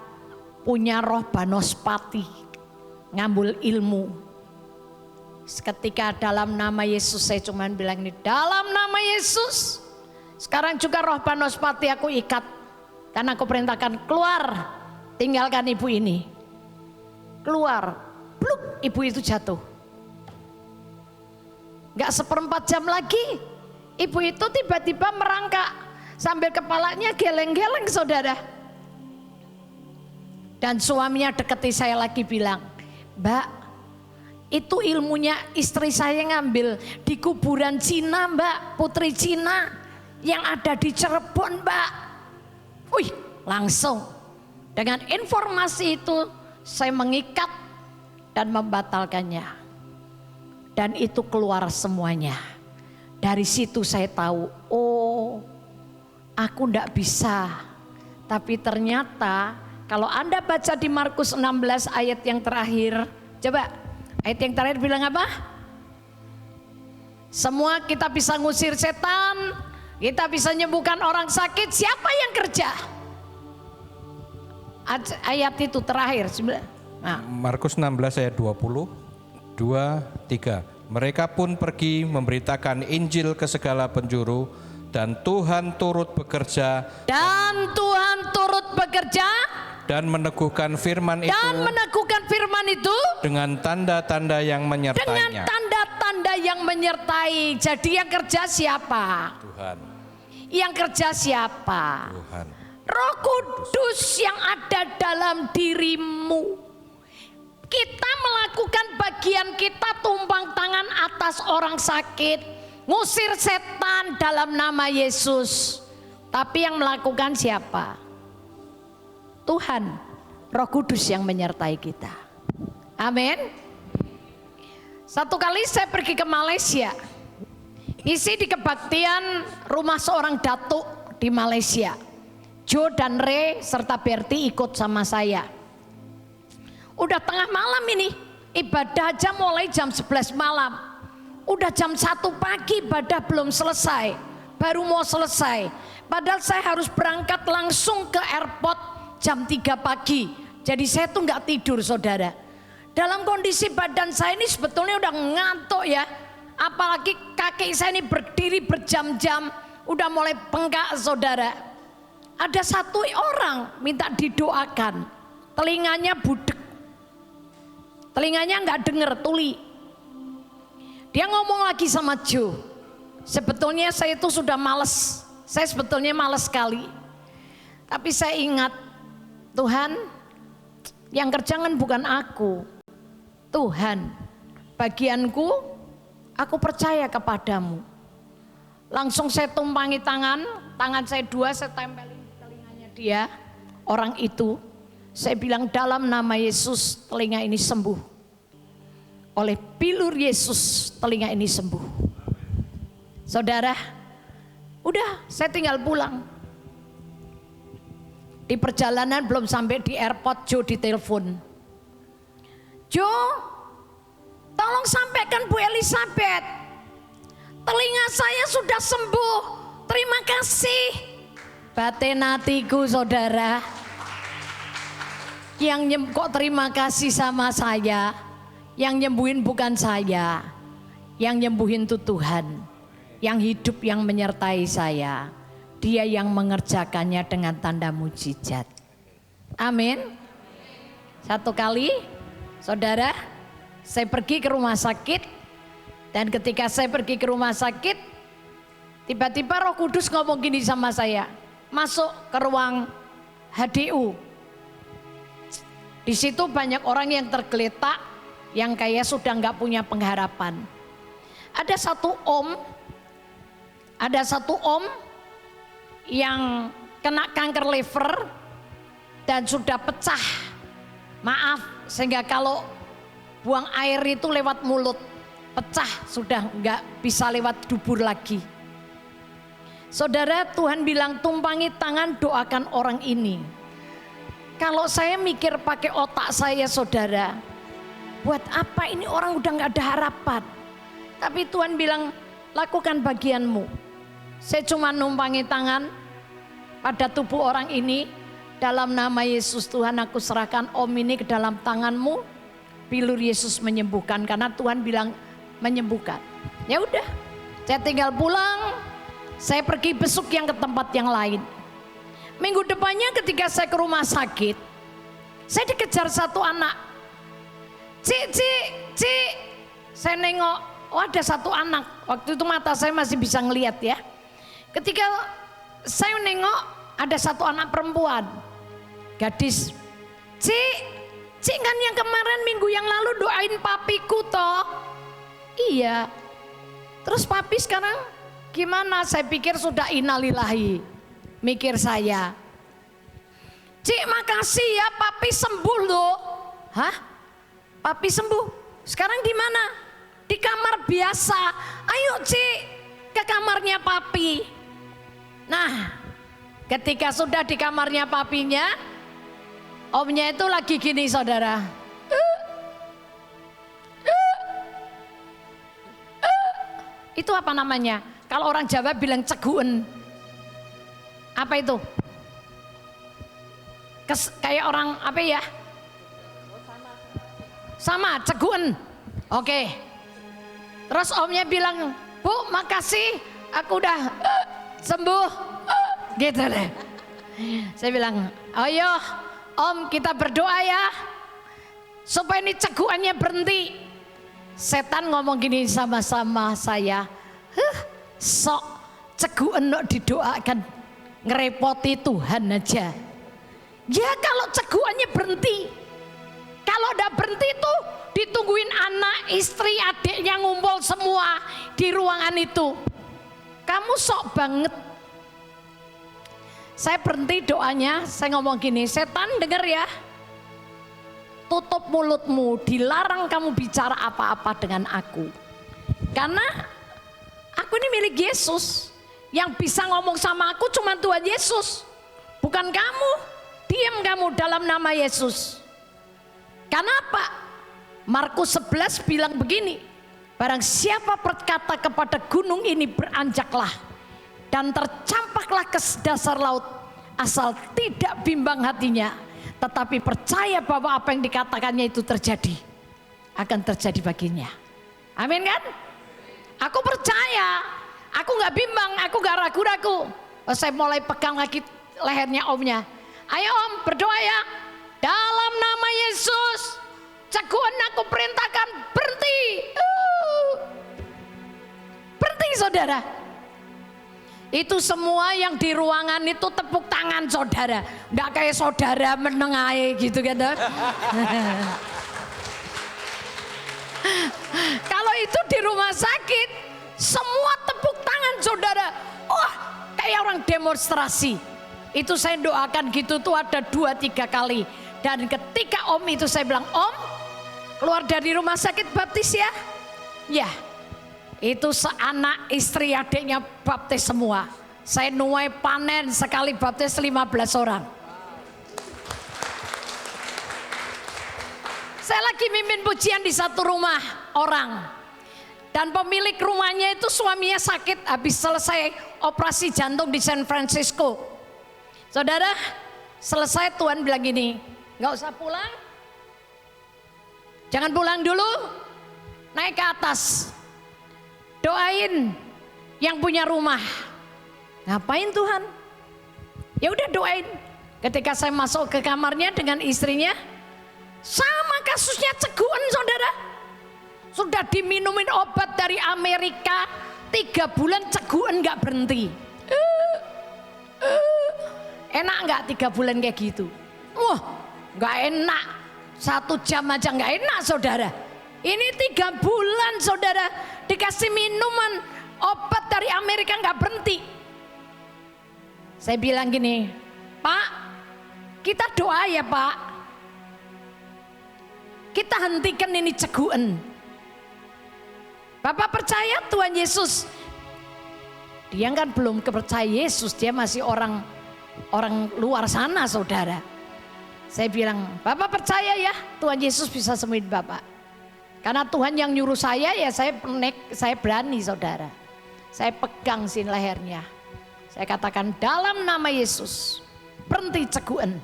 punya roh Banospati, ngambil ilmu. Ketika dalam nama Yesus, saya cuma bilang ini, dalam nama Yesus. Sekarang juga roh Banospati aku ikat, karena aku perintahkan keluar, tinggalkan ibu ini. Keluar, bluk, ibu itu jatuh. Gak 1/4 jam lagi, ibu itu tiba-tiba merangkak sambil kepalanya geleng-geleng saudara. Dan suaminya deketi saya lagi bilang, Mbak, itu ilmunya istri saya ngambil di kuburan Cina, Mbak, putri Cina yang ada di Cirebon, Mbak. Wih, langsung dengan informasi itu saya mengikat dan membatalkannya. Dan itu keluar semuanya. Dari situ saya tahu, oh, aku ndak bisa. Tapi ternyata kalau Anda baca di Markus 16 ayat yang terakhir, coba ayat yang terakhir bilang apa? Semua kita bisa ngusir setan, kita bisa nyembuhkan orang sakit, siapa yang kerja? Ayat itu terakhir. Nah. Markus 16 ayat 20, 2, 3. Mereka pun pergi memberitakan Injil ke segala penjuru, dan Tuhan turut bekerja. Dan Tuhan turut bekerja. Dan meneguhkan firman itu. Dan meneguhkan firman itu. Dengan tanda-tanda yang menyertainya. Dengan tanda-tanda yang menyertai. Jadi yang kerja siapa? Tuhan. Yang kerja siapa? Tuhan. Roh Kudus yang ada dalam dirimu. Kita melakukan bagian kita, tumpang tangan atas orang sakit, ngusir setan dalam nama Yesus. Tapi yang melakukan siapa? Tuhan, Roh Kudus yang menyertai kita. Amin. Satu kali saya pergi ke Malaysia, isi di kebaktian rumah seorang datuk di Malaysia. Joe dan Ray serta Bertie ikut sama saya. Udah tengah malam ini, ibadah aja mulai jam 11 malam. Udah jam 1 pagi ibadah belum selesai, baru mau selesai. Padahal saya harus berangkat langsung ke airport jam 3 pagi. Jadi saya tuh gak tidur saudara. Dalam kondisi badan saya ini sebetulnya udah ngantuk ya. Apalagi kaki saya ini berdiri berjam-jam, udah mulai bengkak saudara. Ada satu orang minta didoakan, telinganya budek. telinganya nggak denger, tuli. Dia ngomong lagi sama Joe, sebetulnya saya itu sudah males, saya sebetulnya males sekali. Tapi saya ingat, Tuhan, yang kerjangan bukan aku, Tuhan, bagianku, aku percaya kepadamu. Langsung saya tumpangi tangan saya dua, saya tempelin telinganya dia, orang itu. Saya bilang, dalam nama Yesus telinga ini sembuh. Oleh pilur Yesus telinga ini sembuh. Saudara, udah saya tinggal pulang. Di perjalanan belum sampai di airport, Joe ditelepon. Joe, tolong sampaikan Bu Elizabeth, telinga saya sudah sembuh. Terima kasih. Batin hatiku, saudara. Yang kok terima kasih sama saya. Yang nyembuhin bukan saya. Yang nyembuhin itu Tuhan. Yang hidup, yang menyertai saya. Dia yang mengerjakannya dengan tanda mujizat. Amin. Satu kali, saudara, saya pergi ke rumah sakit. Dan ketika saya pergi ke rumah sakit, tiba-tiba Roh Kudus ngomong gini sama saya. Masuk ke ruang HDU. Di situ banyak orang yang tergeletak, yang kayak sudah nggak punya pengharapan. Ada satu om yang kena kanker liver dan sudah pecah. Maaf, sehingga kalau buang air itu lewat mulut, pecah, sudah nggak bisa lewat dubur lagi. Saudara, Tuhan bilang tumpangi tangan, doakan orang ini. Kalau saya mikir pakai otak saya, saudara, buat apa ini orang udah nggak ada harapan. Tapi Tuhan bilang, lakukan bagianmu. Saya cuma numpangi tangan pada tubuh orang ini. Dalam nama Yesus Tuhan, aku serahkan om ini ke dalam tanganmu. Pilur Yesus menyembuhkan, karena Tuhan bilang menyembuhkan. Ya udah, saya tinggal pulang. Saya pergi besuk yang ke tempat yang lain. Minggu depannya ketika saya ke rumah sakit, saya dikejar satu anak. Cik, saya nengok, oh ada satu anak. Waktu itu mata saya masih bisa ngelihat ya. Ketika saya nengok, ada satu anak perempuan, gadis. Cik kan yang kemarin minggu yang lalu doain papiku toh. Iya. Terus papi sekarang gimana? Saya pikir sudah innalillahi. Mikir saya. Cik, makasih ya, papi sembuh loh. Hah? Papi sembuh? Sekarang di mana? Di kamar biasa. Ayo Cik, ke kamarnya papi. Nah, ketika sudah di kamarnya papinya, omnya itu lagi gini, saudara. Itu apa namanya? Kalau orang Jawa bilang ceguen. Apa itu? Kayak orang apa ya? Sama, ceguen. Oke. Terus omnya bilang, Bu, makasih, aku udah sembuh. Gitu deh. Saya bilang, ayo om kita berdoa ya, supaya ini ceguannya berhenti. Setan ngomong gini sama-sama saya, sok ceguan nok didoakan, ngerepoti Tuhan aja. Ya kalau ceguannya berhenti, kalau udah berhenti tuh ditungguin anak, istri, adiknya ngumpul semua di ruangan itu. Kamu sok banget. Saya berhenti doanya, saya ngomong gini, setan denger ya, tutup mulutmu, dilarang kamu bicara apa-apa dengan aku. Karena aku ini milik Yesus, yang bisa ngomong sama aku cuma Tuhan Yesus, bukan kamu. Diam kamu dalam nama Yesus. Karena apa? Markus 11 bilang begini, barang siapa berkata kepada gunung ini beranjaklah dan tercampaklah ke dasar laut, asal tidak bimbang hatinya, tetapi percaya bahwa apa yang dikatakannya itu terjadi, akan terjadi baginya. Amin kan? Aku percaya, aku gak bimbang, aku gak ragu-ragu. Saya mulai pegang lagi lehernya omnya. Ayo om berdoa ya, dalam nama Yesus Ceguan aku perintahkan berhenti. Berhenti saudara. Itu semua yang di ruangan itu tepuk tangan saudara. Nggak kayak saudara menengahi gitu kan. Kalau itu di rumah sakit, semua tepuk tangan saudara. Wah, kayak orang demonstrasi. Itu saya doakan gitu tuh ada 2-3 kali. Dan ketika om itu saya bilang, om keluar dari rumah sakit baptis ya. Ya, itu seanak istri adiknya baptis semua. Saya nuai panen sekali baptis 15 orang. Saya lagi mimpin pujian di satu rumah orang. Dan pemilik rumahnya itu suaminya sakit habis selesai operasi jantung di San Francisco. Saudara, selesai Tuhan bilang gini, nggak usah pulang. Jangan pulang dulu, naik ke atas. Doain yang punya rumah. Ngapain Tuhan? Ya udah doain. Ketika saya masuk ke kamarnya dengan istrinya, sama kasusnya ceguan saudara. Sudah diminumin obat dari Amerika 3 bulan ceguan nggak berhenti. Enak nggak 3 bulan kayak gitu? Wah, nggak enak. 1 jam aja nggak enak saudara. Ini 3 bulan saudara dikasih minuman obat dari Amerika nggak berhenti. Saya bilang gini, Pak, kita doa ya Pak. Kita hentikan ini ceguan. Bapak percaya Tuhan Yesus? Dia kan belum percaya Yesus, dia masih orang luar sana saudara. Saya bilang, Bapak percaya ya Tuhan Yesus bisa sembuhin Bapak. Karena Tuhan yang nyuruh saya ya saya berani saudara. Saya pegang sin lehernya. Saya katakan dalam nama Yesus, berhenti ceguan.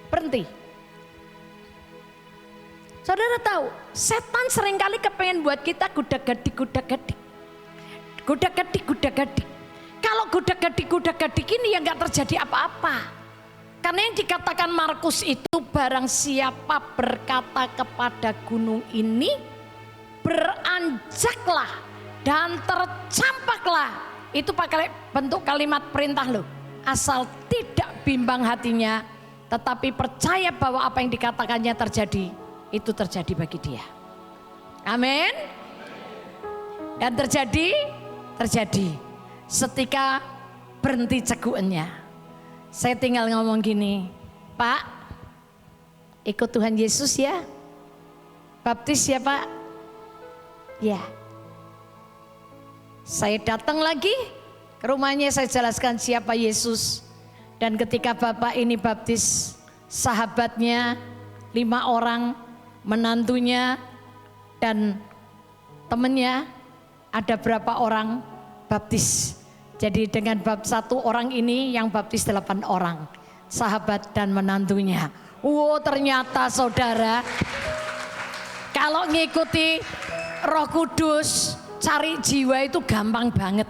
Berhenti. Saudara tahu, setan seringkali kepengen buat kita gudak-gadik. Gudak-gadik. Kalau gudak-gadik ini ya gak terjadi apa-apa. Karena yang dikatakan Markus itu barang siapa berkata kepada gunung ini, beranjaklah dan tercampaklah. Itu pakai bentuk kalimat perintah loh. Asal tidak bimbang hatinya, tetapi percaya bahwa apa yang dikatakannya terjadi. Itu terjadi bagi dia. Amin. Dan terjadi setika berhenti ceguannya. Saya tinggal ngomong gini, Pak, ikut Tuhan Yesus ya. Baptis ya Pak. Ya. Saya datang lagi ke rumahnya, saya jelaskan siapa Yesus. Dan ketika Bapak ini baptis, sahabatnya 5 orang, menantunya dan temennya ada berapa orang baptis. Jadi dengan bab 1 orang ini yang baptis 8 orang, sahabat dan menantunya. Wow, ternyata saudara, kalau ngikuti Roh Kudus cari jiwa itu gampang banget.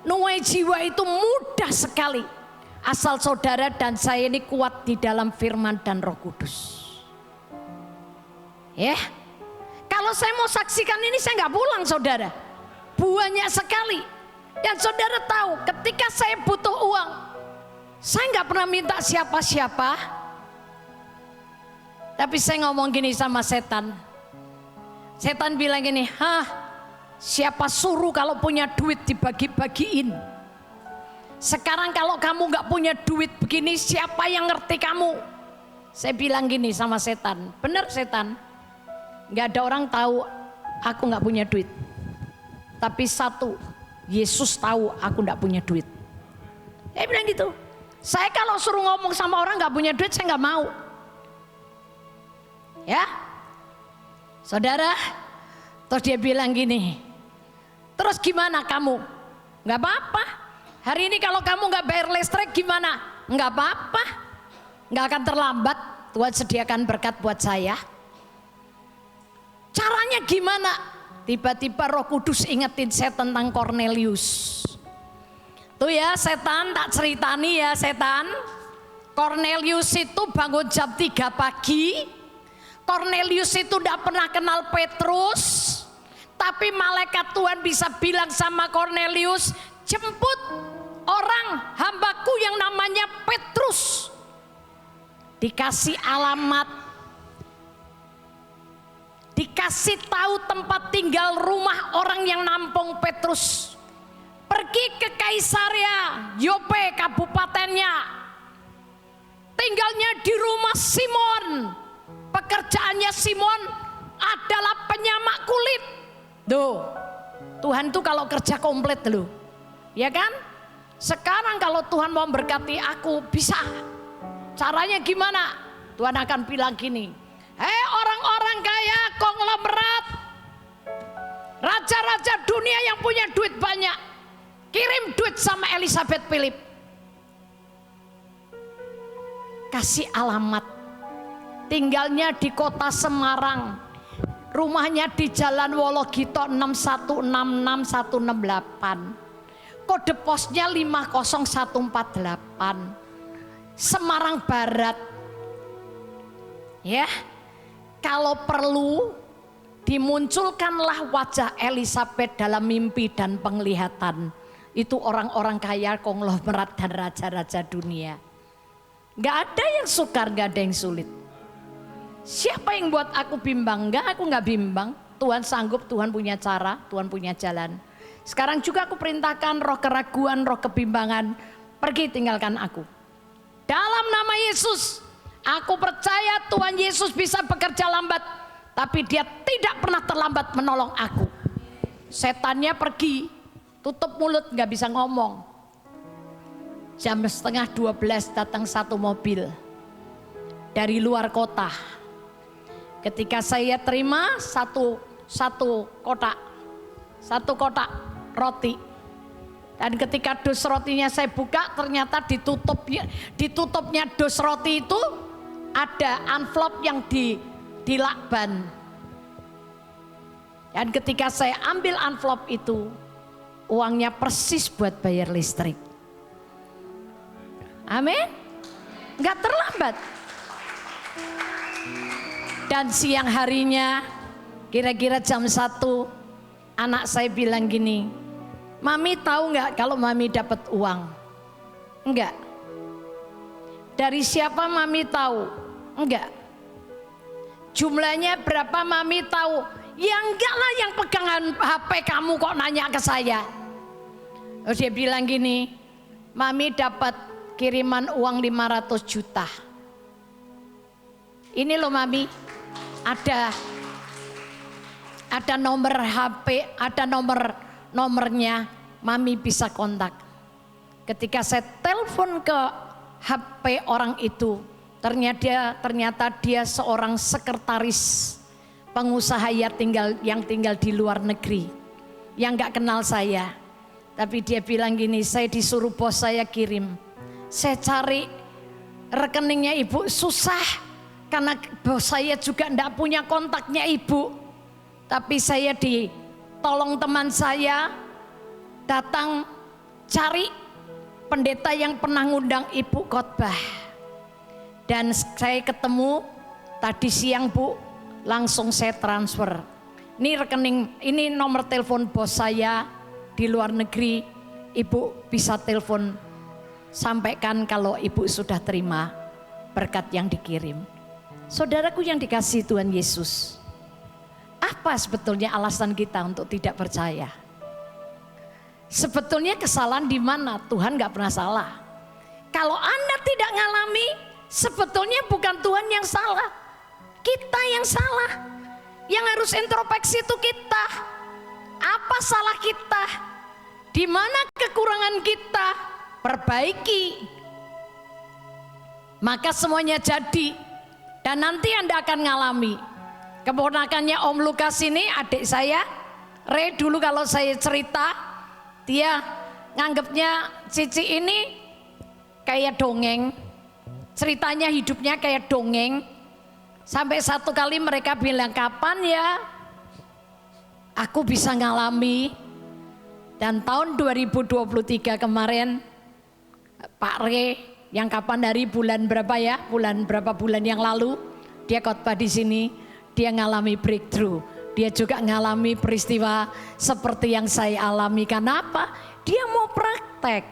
Nuai jiwa itu mudah sekali. Asal saudara dan saya ini kuat di dalam firman dan Roh Kudus. Ya, kalau saya mau saksikan ini saya nggak pulang saudara. Banyak sekali. Dan saudara tahu ketika saya butuh uang, saya nggak pernah minta siapa-siapa. Tapi saya ngomong gini sama setan. Setan bilang gini, siapa suruh kalau punya duit dibagi-bagiin. Sekarang kalau kamu nggak punya duit begini, siapa yang ngerti kamu? Saya bilang gini sama setan, benar setan. Gak ada orang tahu aku gak punya duit. Tapi satu, Yesus tahu aku gak punya duit. Saya bilang gitu. Saya kalau suruh ngomong sama orang gak punya duit, saya gak mau. Ya, saudara. Terus dia bilang gini, terus gimana kamu? Gak apa-apa. Hari ini kalau kamu gak bayar listrik gimana? Gak apa-apa. Gak akan terlambat. Tuhan sediakan berkat buat saya. Caranya gimana? Tiba-tiba Roh Kudus ingetin saya tentang Cornelius. Tuh ya setan, tak ceritani ya setan. Cornelius itu bangun jam 3 pagi. Cornelius itu tidak pernah kenal Petrus, tapi malaikat Tuhan bisa bilang sama Cornelius, jemput orang hambaku yang namanya Petrus. Dikasih alamat, dikasih tahu tempat tinggal rumah orang yang nampung Petrus. Pergi ke Kaisarea, Yope kabupatennya. Tinggalnya di rumah Simon. Pekerjaannya Simon adalah penyamak kulit. Tuh, Tuhan tuh kalau kerja komplit loh, ya kan? Sekarang kalau Tuhan mau berkati aku, bisa. Caranya gimana? Tuhan akan bilang gini, hei orang-orang kaya konglomerat, raja-raja dunia yang punya duit banyak, kirim duit sama Elizabeth Philip. Kasih alamat, tinggalnya di kota Semarang, rumahnya di Jalan Wologito 6166-168, kode posnya 50148, Semarang Barat. Ya, kalau perlu dimunculkanlah wajah Elizabeth dalam mimpi dan penglihatan. Itu orang-orang kaya konglomerat dan raja-raja dunia. Gak ada yang sukar, gak ada yang sulit. Siapa yang buat aku bimbang? Enggak, aku gak bimbang. Tuhan sanggup, Tuhan punya cara, Tuhan punya jalan. Sekarang juga aku perintahkan roh keraguan, roh kebimbangan, pergi tinggalkan aku. Dalam nama Yesus, aku percaya Tuhan Yesus bisa bekerja lambat, tapi dia tidak pernah terlambat menolong aku. Setannya pergi, tutup mulut, gak bisa ngomong. Jam 11:30 datang satu mobil dari luar kota. Ketika saya terima satu kotak roti, dan ketika dus rotinya saya buka, ternyata ditutupnya dus roti itu ada amplop yang dilakban. Dan ketika saya ambil amplop itu, uangnya persis buat bayar listrik. Amin. Enggak terlambat. Dan siang harinya kira-kira jam 1, anak saya bilang gini, Mami tahu nggak kalau Mami dapat uang? Enggak. Dari siapa Mami tahu? Enggak. Jumlahnya berapa Mami tahu? Ya enggak lah, yang pegangan HP kamu kok nanya ke saya. Terus dia bilang gini, Mami dapat kiriman uang 500 juta. Ini loh Mami, ada nomor HP, ada nomornya, Mami bisa kontak. Ketika saya telepon ke HP orang itu, ternyata dia seorang sekretaris pengusaha yang tinggal di luar negeri, yang gak kenal saya. Tapi dia bilang gini, saya disuruh bos saya kirim. Saya cari rekeningnya ibu susah, karena bos saya juga gak punya kontaknya ibu. Tapi saya tolong teman saya datang cari pendeta yang pernah ngundang ibu khotbah. Dan saya ketemu tadi siang Bu, langsung saya transfer. Ini rekening, ini nomor telepon bos saya di luar negeri. Ibu bisa telepon, sampaikan kalau ibu sudah terima berkat yang dikirim. Saudaraku yang dikasihi Tuhan Yesus, apa sebetulnya alasan kita untuk tidak percaya? Sebetulnya kesalahan di mana? Tuhan gak pernah salah. Kalau Anda tidak ngalami, sebetulnya bukan Tuhan yang salah, kita yang salah. Yang harus introspeksi itu kita. Apa salah kita? Di mana kekurangan kita? Perbaiki. Maka semuanya jadi. Dan nanti Anda akan ngalami. Keponakannya Om Lukas ini, adik saya, Re, dulu kalau saya cerita, dia nganggapnya Cici ini kayak dongeng. Ceritanya hidupnya kayak dongeng. Sampai satu kali mereka bilang, kapan ya aku bisa ngalami? Dan tahun 2023 kemarin, Pak Re, yang kapan dari bulan berapa ya? Berapa bulan yang lalu, Dia khotbah di sini, dia ngalami breakthrough. Dia juga ngalami peristiwa seperti yang saya alami. Karena apa? Dia mau praktek.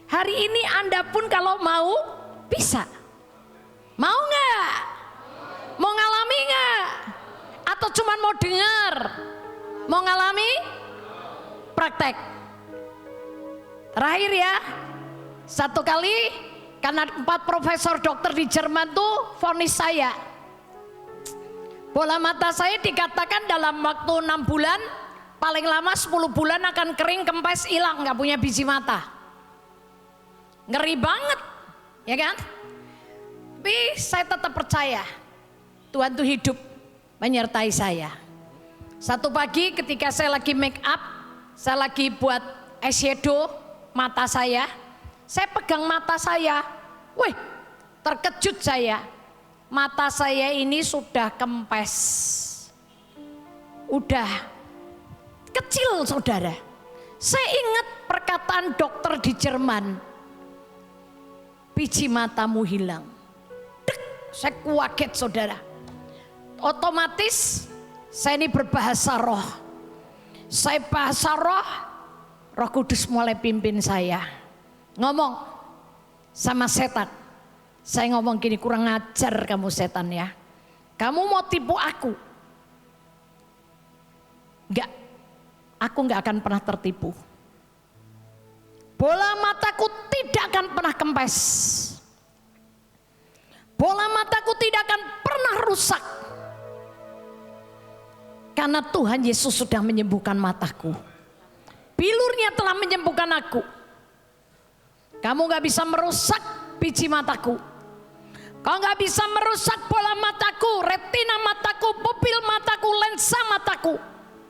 Hari ini Anda pun kalau mau bisa. Mau nggak? Mau ngalami nggak? Atau cuma mau dengar? Mau ngalami? Praktek. Terakhir ya, satu kali karena 4 profesor dokter di Jerman tuh vonis saya. Bola mata saya dikatakan dalam waktu 6 bulan, paling lama 10 bulan akan kering, kempes, hilang, nggak punya biji mata. Ngeri banget, ya kan? Tapi saya tetap percaya Tuhan tuh hidup menyertai saya. Satu pagi ketika saya lagi make up, saya lagi buat eyeshadow mata saya pegang mata saya, wih, terkejut saya. Mata saya ini sudah kempes, udah kecil saudara. Saya ingat perkataan dokter di Jerman, biji matamu hilang. Dek, saya kaget saudara. Otomatis saya ini berbahasa roh. Saya bahasa roh, Roh Kudus mulai pimpin saya. Ngomong sama setan. Saya ngomong gini, kurang ajar kamu setan ya. Kamu mau tipu aku? Enggak, aku enggak akan pernah tertipu. Bola mataku tidak akan pernah kempes. Bola mataku tidak akan pernah rusak. Karena Tuhan Yesus sudah menyembuhkan mataku. Bilurnya telah menyembuhkan aku. Kamu gak bisa merusak biji mataku. Kau gak bisa merusak bola mataku, retina mataku, pupil mataku, lensa mataku.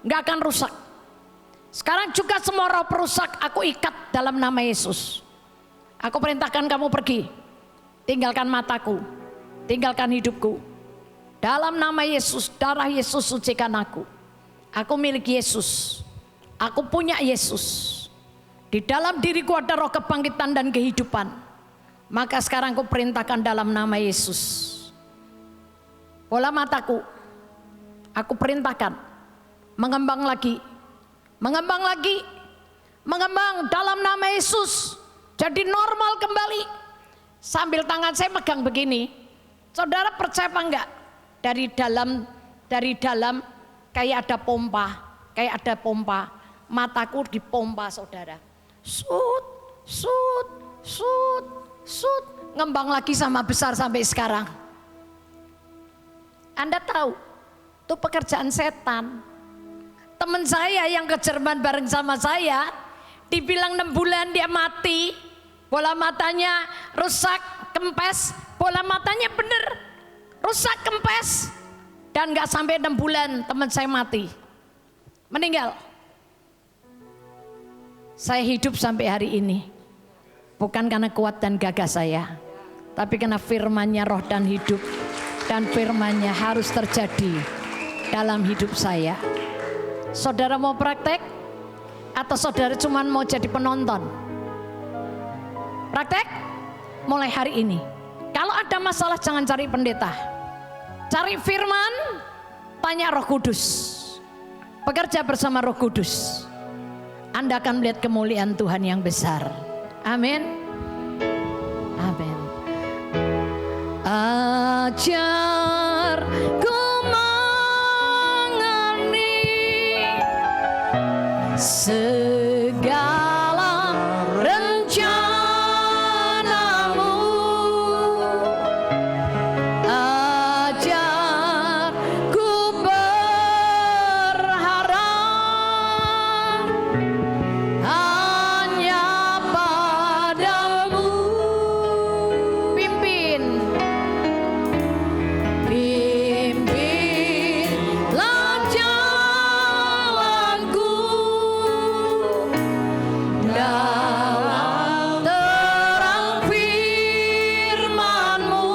Gak akan rusak. Sekarang juga semua roh perusak aku ikat dalam nama Yesus. Aku perintahkan kamu pergi. Tinggalkan mataku, tinggalkan hidupku. Dalam nama Yesus, darah Yesus sucikan aku. Aku milik Yesus. Aku punya Yesus. Di dalam diriku ada roh kebangkitan dan kehidupan. Maka sekarang aku perintahkan dalam nama Yesus. Bola mataku, aku perintahkan mengembang lagi. Mengembang lagi. Mengembang dalam nama Yesus. Jadi normal kembali. Sambil tangan saya megang begini. Saudara percaya apa enggak? Dari dalam kayak ada pompa. Kayak ada pompa. Mataku dipompa saudara. Sut, sut, sut, sut. Ngembang lagi sama besar sampai sekarang. Anda tahu, itu pekerjaan setan. Teman saya yang ke Jerman bareng sama saya, dibilang 6 bulan dia mati. Bola matanya rusak, kempes. Bola matanya bener, rusak, kempes. Dan gak sampai 6 bulan teman saya mati. Meninggal. Saya hidup sampai hari ini. Bukan karena kuat dan gagah saya, tapi karena firman-Nya roh dan hidup. Dan firman-Nya harus terjadi dalam hidup saya. Saudara mau praktek? Atau saudara cuma mau jadi penonton? Praktek? Mulai hari ini. Kalau ada masalah jangan cari pendeta. Cari firman, tanya Roh Kudus. Bekerja bersama Roh Kudus. Anda akan melihat kemuliaan Tuhan yang besar. Amin. Amin. Ajarku mengerti segala rencanamu. Ajarku berharap hanya padamu. Pimpinlah jalanku dalam terang firman-Mu.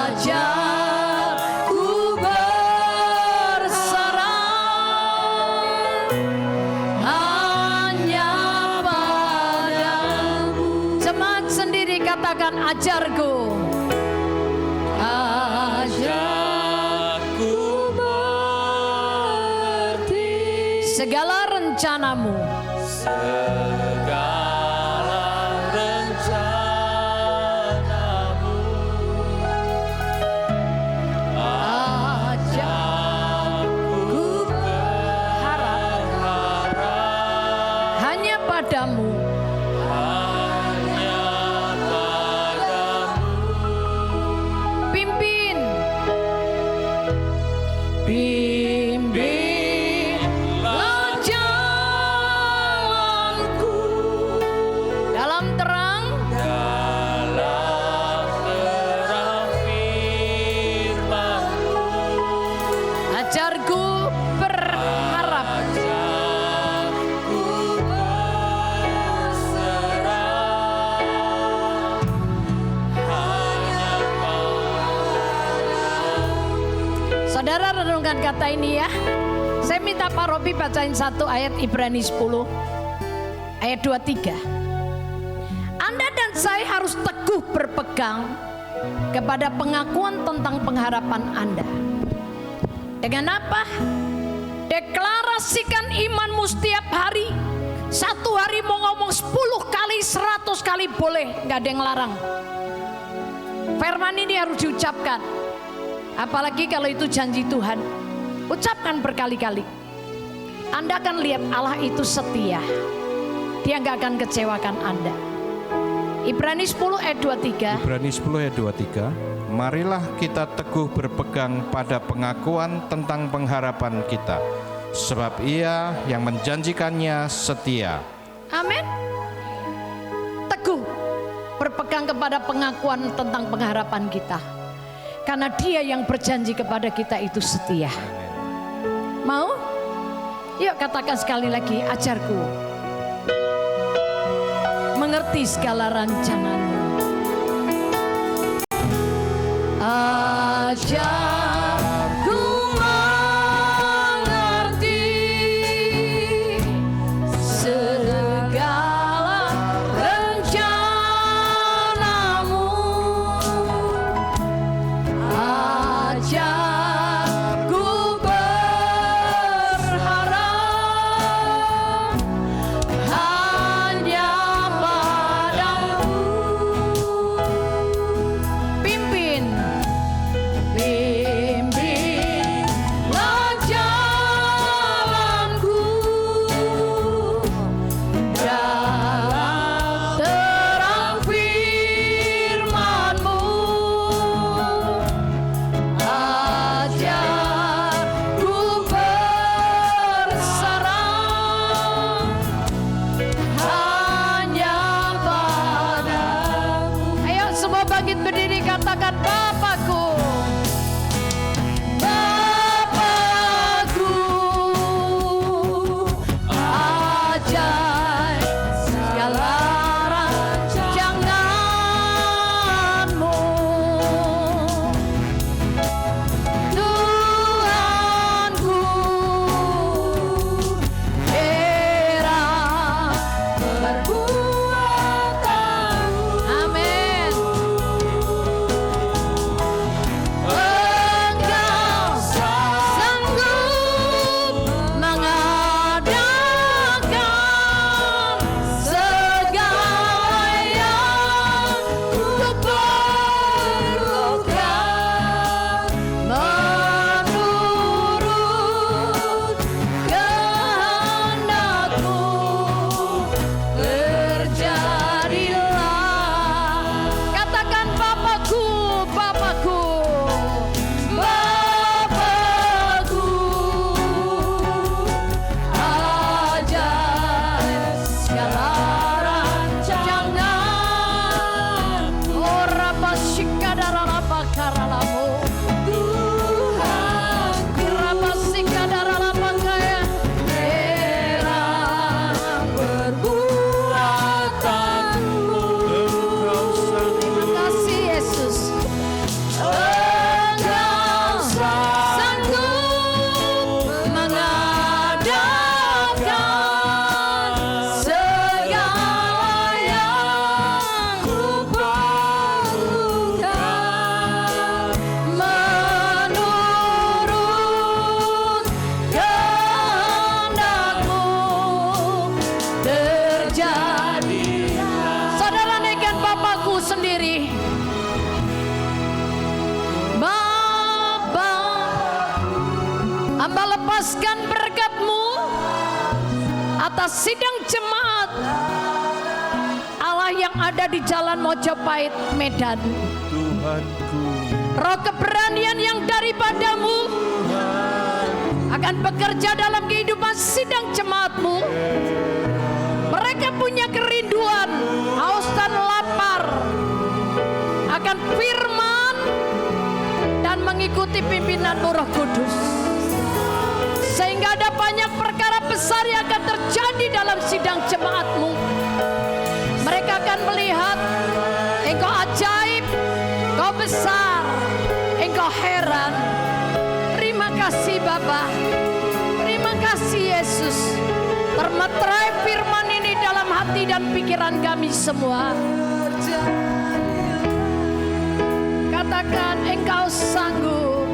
Ajarku berserah hanya padamu. Jemaat sendiri katakan, ajarku segala rencanamu. Ajarku berharap hanya padamu. Bimbinglah jalanku dalam terang firman-Mu. Ajarku berharap Saudara renungkan kata ini ya. Saya minta Pak Robi bacain satu ayat Ibrani 10 ayat 23. Anda dan saya harus teguh berpegang kepada pengakuan tentang pengharapan Anda. Dengan apa? Deklarasikan imanmu setiap hari. Satu hari mau ngomong 10 kali, 100 kali boleh, nggak ada yang larang. Firman ini harus diucapkan. Apalagi kalau itu janji Tuhan, ucapkan berkali-kali. Anda akan lihat Allah itu setia. Dia nggak akan kecewakan Anda. Ibrani 10 ayat 23. Ibrani 10 ayat 23. Marilah kita teguh berpegang pada pengakuan tentang pengharapan kita, sebab Ia yang menjanjikannya setia. Amin. Teguh berpegang kepada pengakuan tentang pengharapan kita. Karena Dia yang berjanji kepada kita itu setia. Mau? Yuk katakan sekali lagi, ajarku mengerti segala rancangan-Mu. Ajarku mengerti segala rencana-Mu. Ajarku berharap hanya padamu. Pimpin Hamba lepaskan berkat-Mu atas sidang jemaat Allah yang ada di Jalan Mojopahit, Medan. Tuhanku, Roh keberanian yang daripadamu akan bekerja dalam kehidupan sidang jemaat-Mu. Mereka punya kerinduan, haus dan lapar akan firman dan mengikuti pimpinan-Mu Roh Kudus. Sehingga ada banyak perkara besar yang akan terjadi dalam sidang jemaat-Mu. Mereka akan melihat Engkau ajaib, Engkau besar, Engkau heran. Terima kasih Bapa, terima kasih Yesus. Termeterai firman ini dalam hati dan pikiran kami semua. Katakan Engkau sanggup.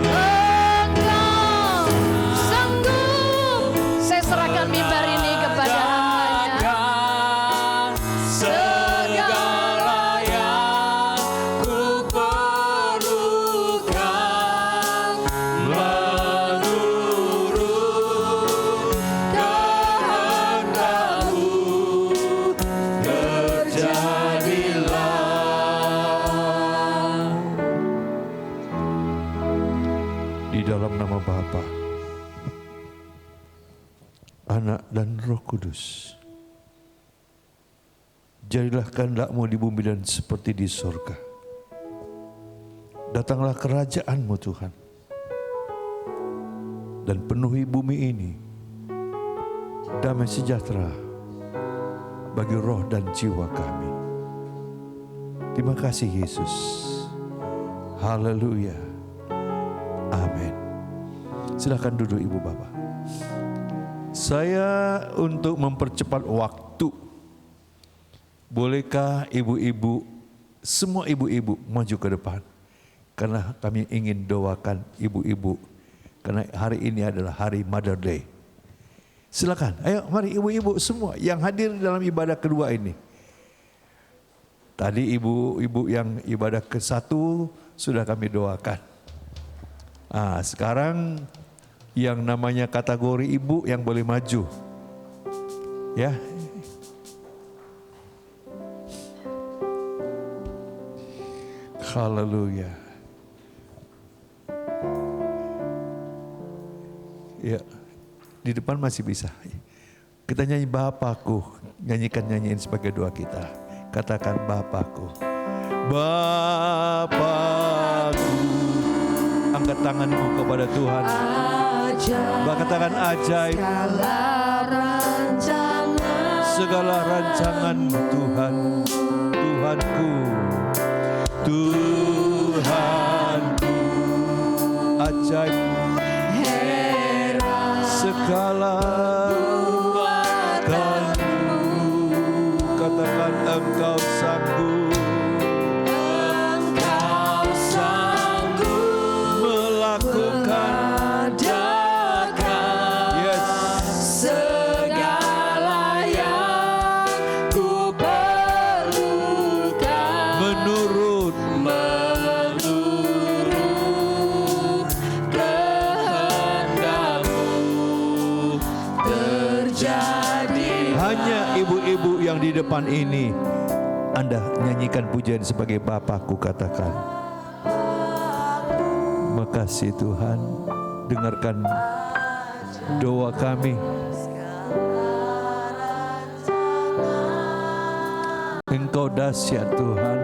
Engkau sanggup. Saya serahkan mimbar ini kepada hamba-Nya. Segala yang ku perlukan menurut kehendak-Mu terjadilah. di dalam nama Bapa, Anak dan Roh Kudus. Jadilah kehendak-Mu di bumi dan seperti di surga. Datanglah kerajaan-Mu Tuhan, dan penuhi bumi ini damai sejahtera bagi roh dan jiwa kami. Terima kasih Yesus. Haleluya. Amin. Silakan duduk Ibu Bapak. Saya untuk mempercepat waktu, bolehkah ibu-ibu, semua ibu-ibu maju ke depan? Karena kami ingin doakan ibu-ibu, karena hari ini adalah hari Mother Day. Silakan, ayo mari ibu-ibu semua yang hadir dalam ibadah kedua ini. Tadi ibu-ibu yang ibadah ke-1 sudah kami doakan. Sekarang yang namanya kategori ibu yang boleh maju. Ya. Haleluya. Ya, di depan masih bisa. Kita nyanyi Bapakku, nyanyikan nyanyiin sebagai doa kita. Katakan Bapakku. Bapakku. Angkat tanganmu kepada Tuhan. Katakan ajaib. Segala rancangan-Mu Tuhan. Tuhanku. Tuhanku. Ajaib. Segala buatanmu. Katakan Engkau sanggup. Di depan ini Anda nyanyikan pujian sebagai Bapakku, katakan makasih Tuhan, dengarkan doa kami. Engkau dahsyat Tuhan,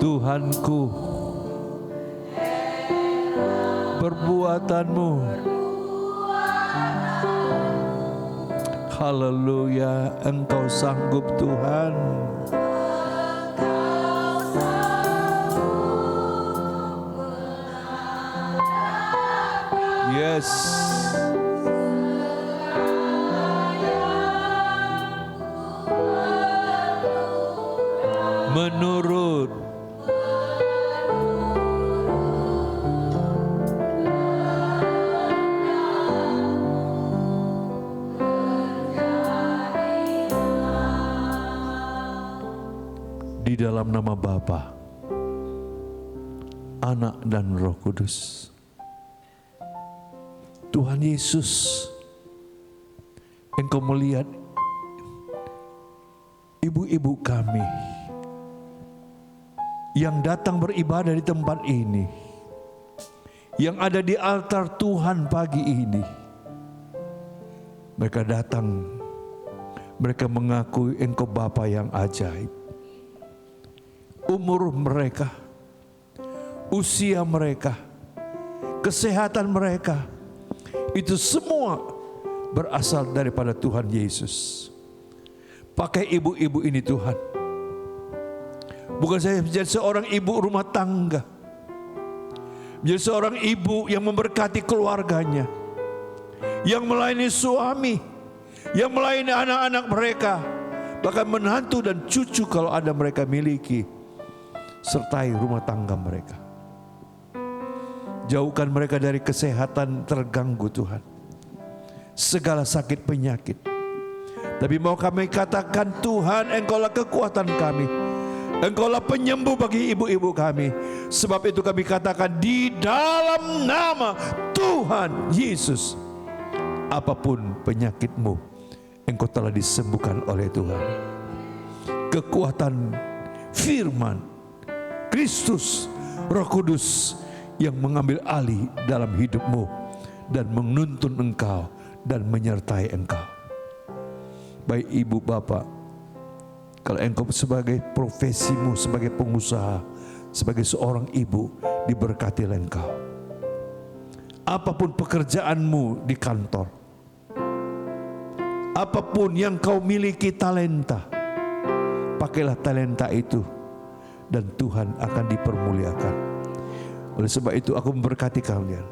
Tuhanku, perbuatanmu. Haleluya, Engkau sanggup Tuhan. Yes. Menurut di dalam nama Bapa, Anak dan Roh Kudus. Tuhan Yesus, Engkau melihat ibu-ibu kami yang datang beribadah di tempat ini, yang ada di altar Tuhan pagi ini. Mereka datang, mereka mengakui Engkau Bapa yang ajaib. Umur mereka, usia mereka, kesehatan mereka, itu semua berasal daripada Tuhan Yesus. Pakai ibu-ibu ini Tuhan. Bukan saya menjadi seorang ibu rumah tangga, menjadi seorang ibu yang memberkati keluarganya, yang melayani suami, yang melayani anak-anak mereka, bahkan menantu dan cucu kalau ada mereka miliki, sertai rumah tangga mereka. Jauhkan mereka dari kesehatan terganggu Tuhan, segala sakit penyakit. Tapi mau kami katakan, Tuhan, Engkaulah kekuatan kami, Engkaulah penyembuh bagi ibu-ibu kami. Sebab itu kami katakan, di dalam nama Tuhan Yesus, apapun penyakitmu, Engkau telah disembuhkan oleh Tuhan. Kekuatan firman Kristus, Roh Kudus yang mengambil alih dalam hidupmu dan menuntun engkau dan menyertai engkau. Baik ibu bapak, kalau engkau sebagai profesimu sebagai pengusaha, sebagai seorang ibu, diberkatilah engkau. Apapun pekerjaanmu di kantor, apapun yang kau miliki talenta, pakailah talenta itu dan Tuhan akan dipermuliakan. Oleh sebab itu aku memberkati kalian.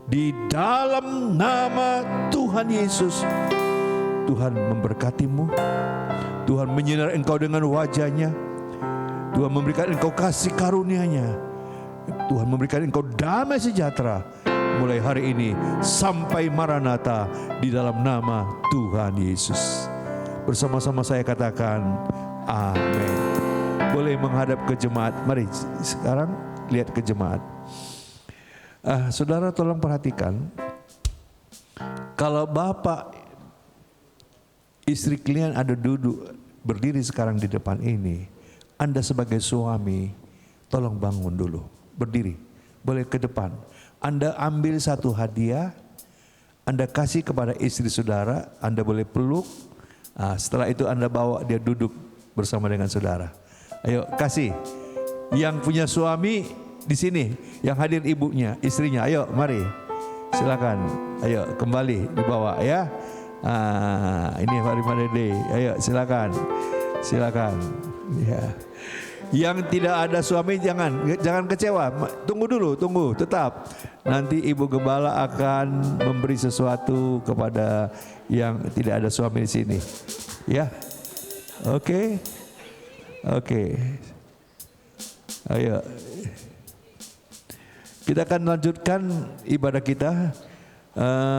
Di dalam nama Tuhan Yesus, Tuhan memberkatimu, Tuhan menyinari engkau dengan wajahnya, Tuhan memberikan engkau kasih karunia-Nya, Tuhan memberikan engkau damai sejahtera mulai hari ini sampai Maranatha, di dalam nama Tuhan Yesus. Bersama-sama saya katakan amin. Boleh menghadap ke jemaat. Mari sekarang lihat ke jemaat. Saudara tolong perhatikan, kalau bapak istri kalian ada duduk berdiri sekarang di depan ini, Anda sebagai suami tolong bangun dulu, berdiri, boleh ke depan. Anda ambil satu hadiah, Anda kasih kepada istri saudara, Anda boleh peluk. Setelah itu Anda bawa dia duduk bersama dengan saudara. Ayo kasih. Yang punya suami di sini, yang hadir ibunya, istrinya, ayo mari, silakan. Ayo kembali dibawa ya. Ini Pak Dede, ayo silakan, silakan. Ya. Yang tidak ada suami jangan kecewa, tunggu dulu, tunggu, tetap. Nanti Ibu Gembala akan memberi sesuatu kepada yang tidak ada suami di sini, ya. Oke. Ayo. Kita akan lanjutkan ibadah kita.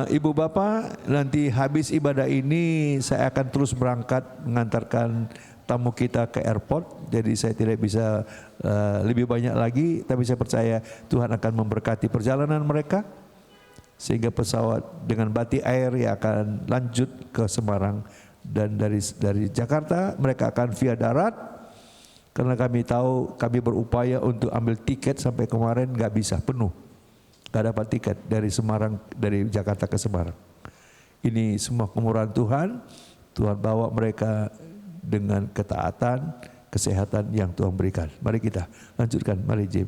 Ibu bapak, nanti habis ibadah ini saya akan terus berangkat mengantarkan tamu kita ke airport. Jadi saya tidak bisa lebih banyak lagi, tapi saya percaya Tuhan akan memberkati perjalanan mereka, sehingga pesawat dengan Batik Air yang akan lanjut ke Semarang, dan dari Jakarta mereka akan via darat. Karena kami tahu, kami berupaya untuk ambil tiket sampai kemarin nggak bisa, penuh. Gak dapat tiket dari Semarang, dari Jakarta ke Semarang. Ini semua kemurahan Tuhan. Tuhan bawa mereka dengan ketaatan, kesehatan yang Tuhan berikan. Mari kita lanjutkan. Mari Jim.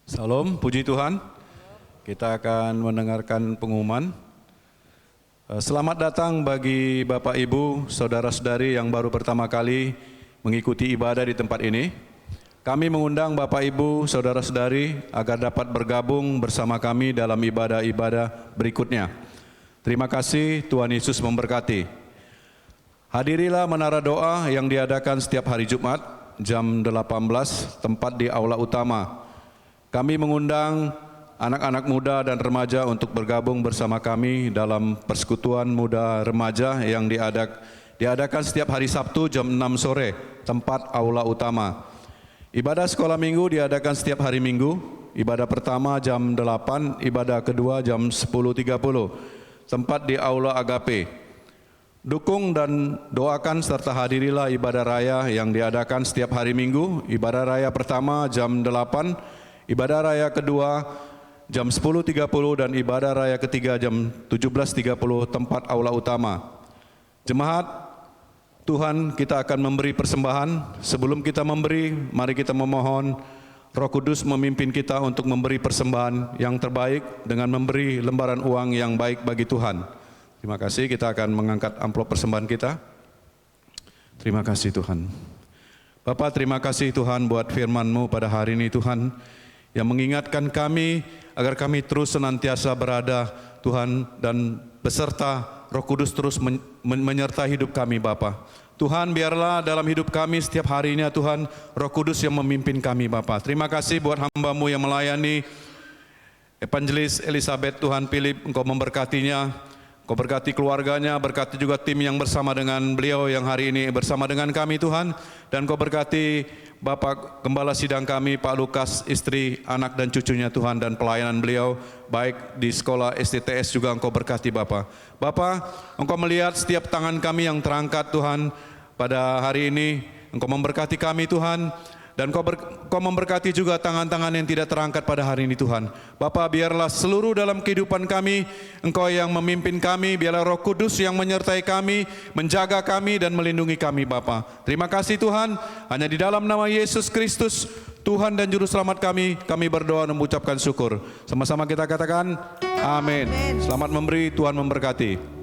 Salam, puji Tuhan. Kita akan mendengarkan pengumuman. Selamat datang bagi Bapak Ibu, saudara-saudari yang baru pertama kali mengikuti ibadah di tempat ini. Kami mengundang Bapak Ibu, saudara-saudari agar dapat bergabung bersama kami dalam ibadah-ibadah berikutnya. Terima kasih, Tuhan Yesus memberkati. Hadirilah menara doa yang diadakan setiap hari Jumat jam 18, tempat di aula utama. Kami mengundang anak-anak muda dan remaja untuk bergabung bersama kami dalam persekutuan muda remaja yang diadakan setiap hari Sabtu jam 6 sore, tempat aula utama. Ibadah sekolah minggu diadakan setiap hari Minggu, ibadah pertama jam 8, ibadah kedua jam 10.30, tempat di aula Agape. Dukung dan doakan serta hadirilah ibadah raya yang diadakan setiap hari Minggu, ibadah raya pertama jam 8, ibadah raya kedua jam 10.30 dan ibadah raya ketiga jam 17.30 tempat aula utama. Jemaat, Tuhan, kita akan memberi persembahan. Sebelum kita memberi, mari kita memohon Roh Kudus memimpin kita untuk memberi persembahan yang terbaik dengan memberi lembaran uang yang baik bagi Tuhan. Terima kasih, kita akan mengangkat amplop persembahan kita. Terima kasih Tuhan. Bapak, terima kasih Tuhan buat firman-Mu pada hari ini Tuhan, yang mengingatkan kami agar kami terus senantiasa berada Tuhan dan beserta Roh Kudus terus menyertai hidup kami Bapa. Tuhan, biarlah dalam hidup kami setiap harinya Tuhan, Roh Kudus yang memimpin kami Bapa. Terima kasih buat hamba-Mu yang melayani Evangelis Elizabeth, Tuhan Philip, Engkau memberkatinya. Kau berkati keluarganya, berkati juga tim yang bersama dengan beliau yang hari ini bersama dengan kami Tuhan. Dan Kau berkati Bapak Gembala Sidang kami, Pak Lukas, istri, anak dan cucunya Tuhan, dan pelayanan beliau baik di sekolah STTS juga Engkau berkati Bapak. Bapak, Engkau melihat setiap tangan kami yang terangkat Tuhan pada hari ini. Engkau memberkati kami Tuhan. Dan Kau memberkati juga tangan-tangan yang tidak terangkat pada hari ini Tuhan. Bapa, biarlah seluruh dalam kehidupan kami, Engkau yang memimpin kami, biarlah Roh Kudus yang menyertai kami, menjaga kami dan melindungi kami Bapa. Terima kasih Tuhan, hanya di dalam nama Yesus Kristus, Tuhan dan Juru Selamat kami berdoa dan mengucapkan syukur. Sama-sama kita katakan, amin. Selamat memberi, Tuhan memberkati.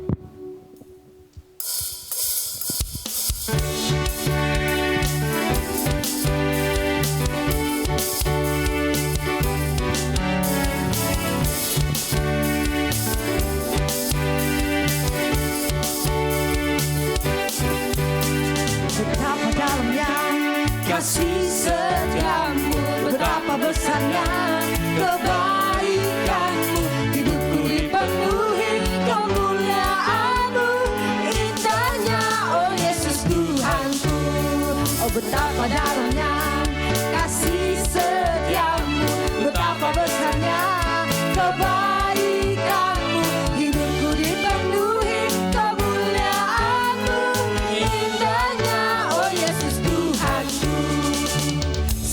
Kasih setiamu, betapa besarnya kebaikanmu. Hidupku dipenuhi kemuliaanmu, indahnya oh Yesus Tuhanku. Oh betapa dalamnya kasih setiamu, betapa besarnya kebaikanmu. Hidupku dipenuhi kemuliaanmu, indahnya oh Yesus Tuhanku.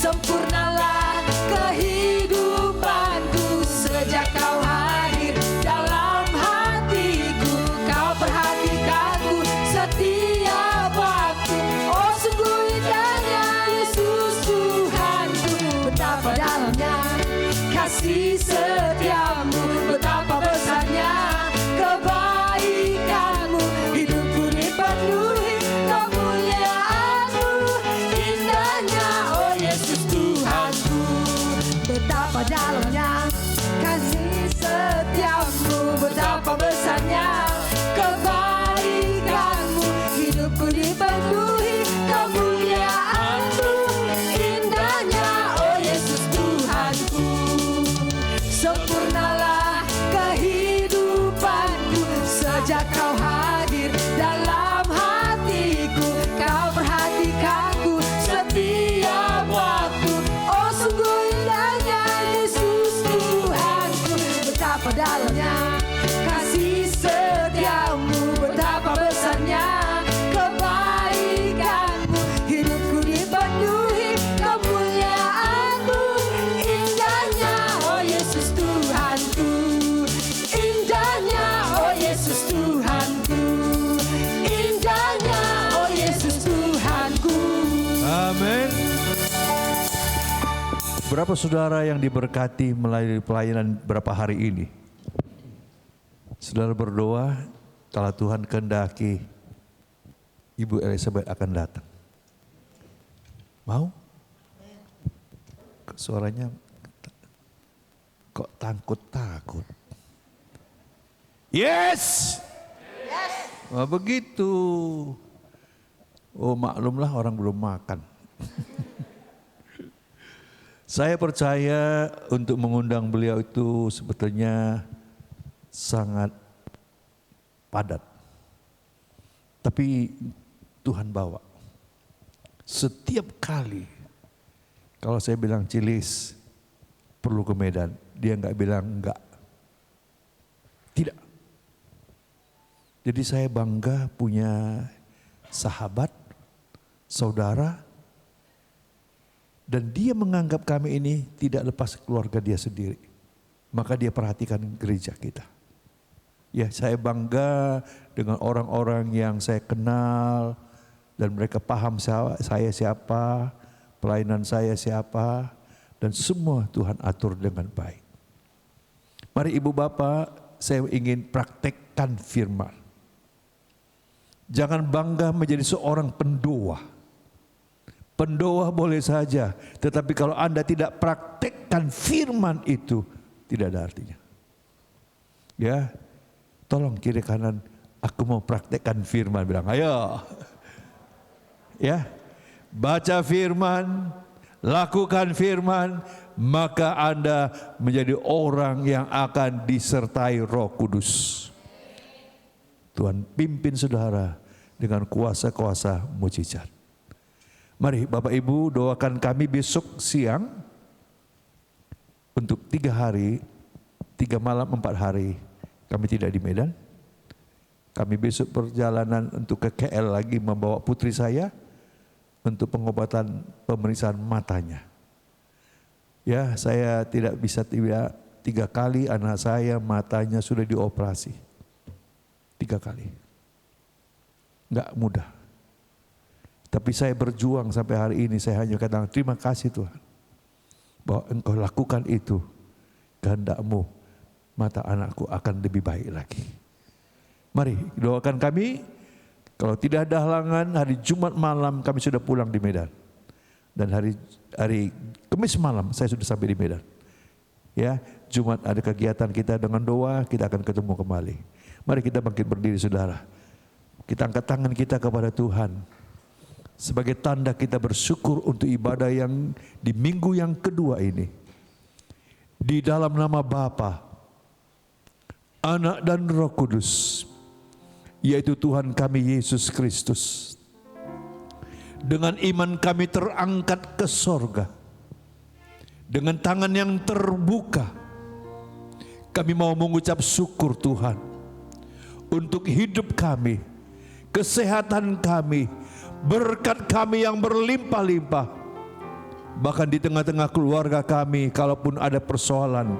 Sempurnalah kehidupanku sejak Kau hadir dalam hatiku. Kau perhatikanku setiap waktu. Oh sungguh indahnya Yesus Tuhanku. Betapa dalamnya kasih setiamu, betapa besarnya kebaikanmu. Hidupku dipenuhi kemuliaanmu, indahnya oh Yesus Tuhanku. Betapa dalamnya kasih setiamu, betapa besarnya kebaikanmu. Hidupku dipenuhi kemuliaanmu, indahnya oh Yesus Tuhanku. Sempurnalah kehidupanku sejak Kau hadir dalam hatiku. Kau perhatikanku setiap waktu. Oh sungguh indahnya Yesus Tuhanku. Betapa dalamnya kasih setiamu, betapa besarnya kebaikanmu. Hidupku dipenuhi kemuliaanmu, indahnya oh Yesus Tuhanku. Indahnya oh Yesus Tuhanku, indahnya oh Yesus Tuhanku. Amin. Berapa saudara yang diberkati melalui pelayanan berapa hari ini? Saudara berdoa, kalau Tuhan kehendaki, Ibu Elizabeth akan datang. Mau? Suaranya kok takut-takut. Yes. Oh, begitu. Oh, maklumlah orang belum makan. Saya percaya untuk mengundang beliau itu sebetulnya sangat padat. Tapi Tuhan bawa. Setiap kali kalau saya bilang Cilis perlu ke Medan, dia enggak bilang enggak. Tidak. Jadi saya bangga punya sahabat, saudara, dan dia menganggap kami ini tidak lepas keluarga dia sendiri. Maka dia perhatikan gereja kita. Ya, saya bangga dengan orang-orang yang saya kenal dan mereka paham saya siapa, pelayanan saya siapa, dan semua Tuhan atur dengan baik. Mari Ibu Bapak, saya ingin praktekkan firman. Jangan bangga menjadi seorang pendoa. Pendoa boleh saja, tetapi kalau Anda tidak praktekkan firman itu, tidak ada artinya. Ya, tolong kiri kanan, aku mau praktekkan firman, bilang ayo. Ya, baca firman, lakukan firman, maka Anda menjadi orang yang akan disertai Roh Kudus. Tuhan pimpin saudara dengan kuasa-kuasa mujizat. Mari Bapak Ibu doakan kami besok siang untuk 3 hari, 3 malam 4 hari kami tidak di Medan. Kami besok perjalanan untuk ke KL lagi membawa putri saya untuk pengobatan pemeriksaan matanya. Ya, saya tidak bisa 3 kali anak saya matanya sudah dioperasi. 3 kali. Enggak mudah. Tapi saya berjuang sampai hari ini, saya hanya katakan terima kasih Tuhan. Bahwa Engkau lakukan itu, kehendak-Mu, mata anakku akan lebih baik lagi. Mari doakan kami, kalau tidak ada halangan hari Jumat malam kami sudah pulang di Medan. Dan hari Kamis malam saya sudah sampai di Medan. Ya, Jumat ada kegiatan kita dengan doa, kita akan ketemu kembali. Mari kita bangkit berdiri saudara. Kita angkat tangan kita kepada Tuhan. Sebagai tanda kita bersyukur untuk ibadah yang di minggu yang kedua ini. Di dalam nama Bapa, Anak dan Roh Kudus, yaitu Tuhan kami Yesus Kristus. Dengan iman kami terangkat ke sorga. Dengan tangan yang terbuka, kami mau mengucap syukur Tuhan. Untuk hidup kami, kesehatan kami, berkat kami yang berlimpah-limpah. Bahkan di tengah-tengah keluarga kami, kalaupun ada persoalan,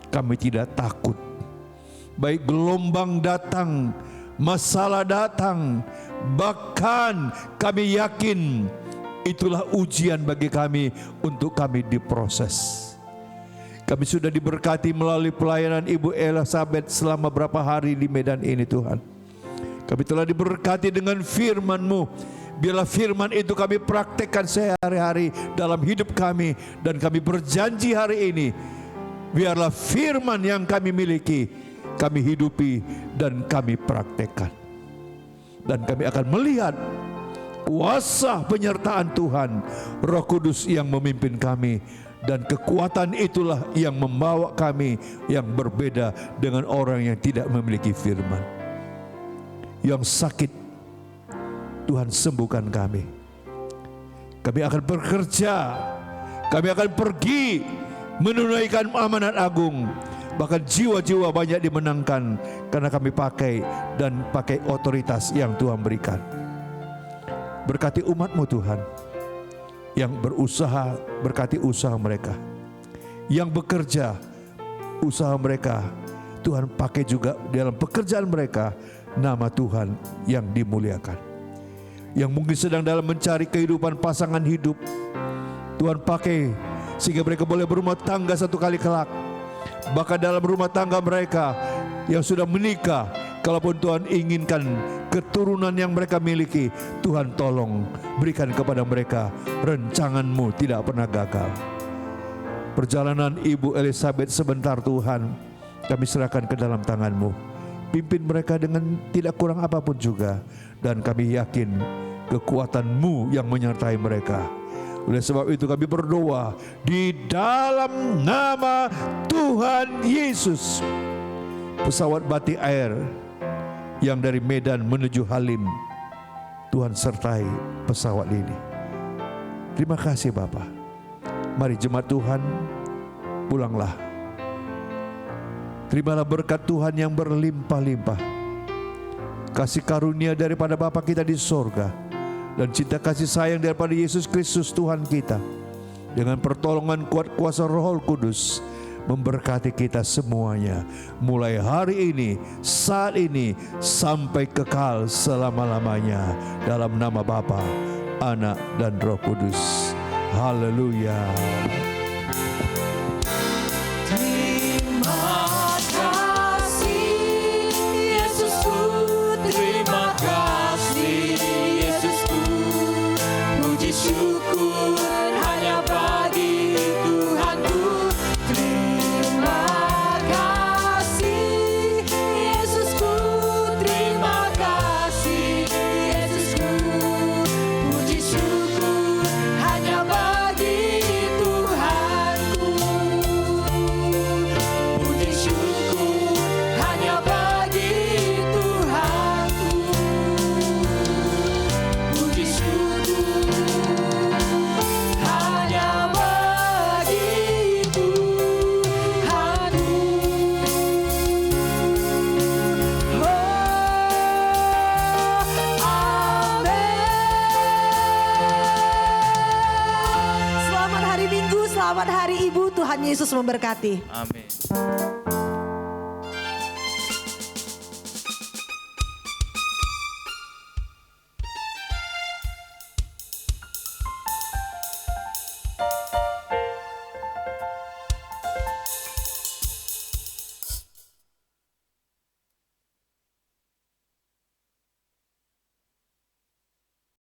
kami tidak takut. Baik gelombang datang, masalah datang, bahkan kami yakin itulah ujian bagi kami untuk kami diproses. Kami sudah diberkati melalui pelayanan Ibu Elizabeth selama berapa hari di Medan ini Tuhan. Kami telah diberkati dengan firman-Mu. Biarlah firman itu kami praktekkan sehari-hari dalam hidup kami. Dan kami berjanji hari ini, biarlah firman yang kami miliki, kami hidupi dan kami praktekkan. Dan kami akan melihat kuasa penyertaan Tuhan, Roh Kudus yang memimpin kami. Dan kekuatan itulah yang membawa kami yang berbeda dengan orang yang tidak memiliki firman. Yang sakit, Tuhan sembuhkan kami. Kami akan bekerja, kami akan pergi menunaikan amanat agung. Bahkan jiwa-jiwa banyak dimenangkan karena kami pakai otoritas yang Tuhan berikan. Berkati umat-Mu Tuhan. Yang berusaha, berkati usaha mereka. Yang bekerja, usaha mereka, Tuhan pakai juga dalam pekerjaan mereka, nama Tuhan yang dimuliakan. Yang mungkin sedang dalam mencari kehidupan pasangan hidup, Tuhan pakai sehingga mereka boleh berumah tangga satu kali kelak. Bahkan dalam rumah tangga mereka yang sudah menikah, kalaupun Tuhan inginkan keturunan yang mereka miliki, Tuhan tolong berikan kepada mereka. Rencangan-Mu tidak pernah gagal. Perjalanan Ibu Elizabeth sebentar Tuhan, kami serahkan ke dalam tangan-Mu. Pimpin mereka dengan tidak kurang apapun juga. Dan kami yakin kekuatan-Mu yang menyertai mereka. Oleh sebab itu kami berdoa di dalam nama Tuhan Yesus. Pesawat Batik Air yang dari Medan menuju Halim, Tuhan sertai pesawat ini. Terima kasih Bapa. Mari jemaat Tuhan, pulanglah. Terimalah berkat Tuhan yang berlimpah-limpah. Kasih karunia daripada Bapa kita di sorga, dan cinta kasih sayang daripada Yesus Kristus Tuhan kita, dengan pertolongan kuat kuasa Roh Kudus, memberkati kita semuanya, mulai hari ini, saat ini, sampai kekal selama-lamanya, dalam nama Bapa, Anak, dan Roh Kudus. Haleluya. Selamat Hari Minggu, selamat Hari Ibu. Tuhan Yesus memberkati. Amin.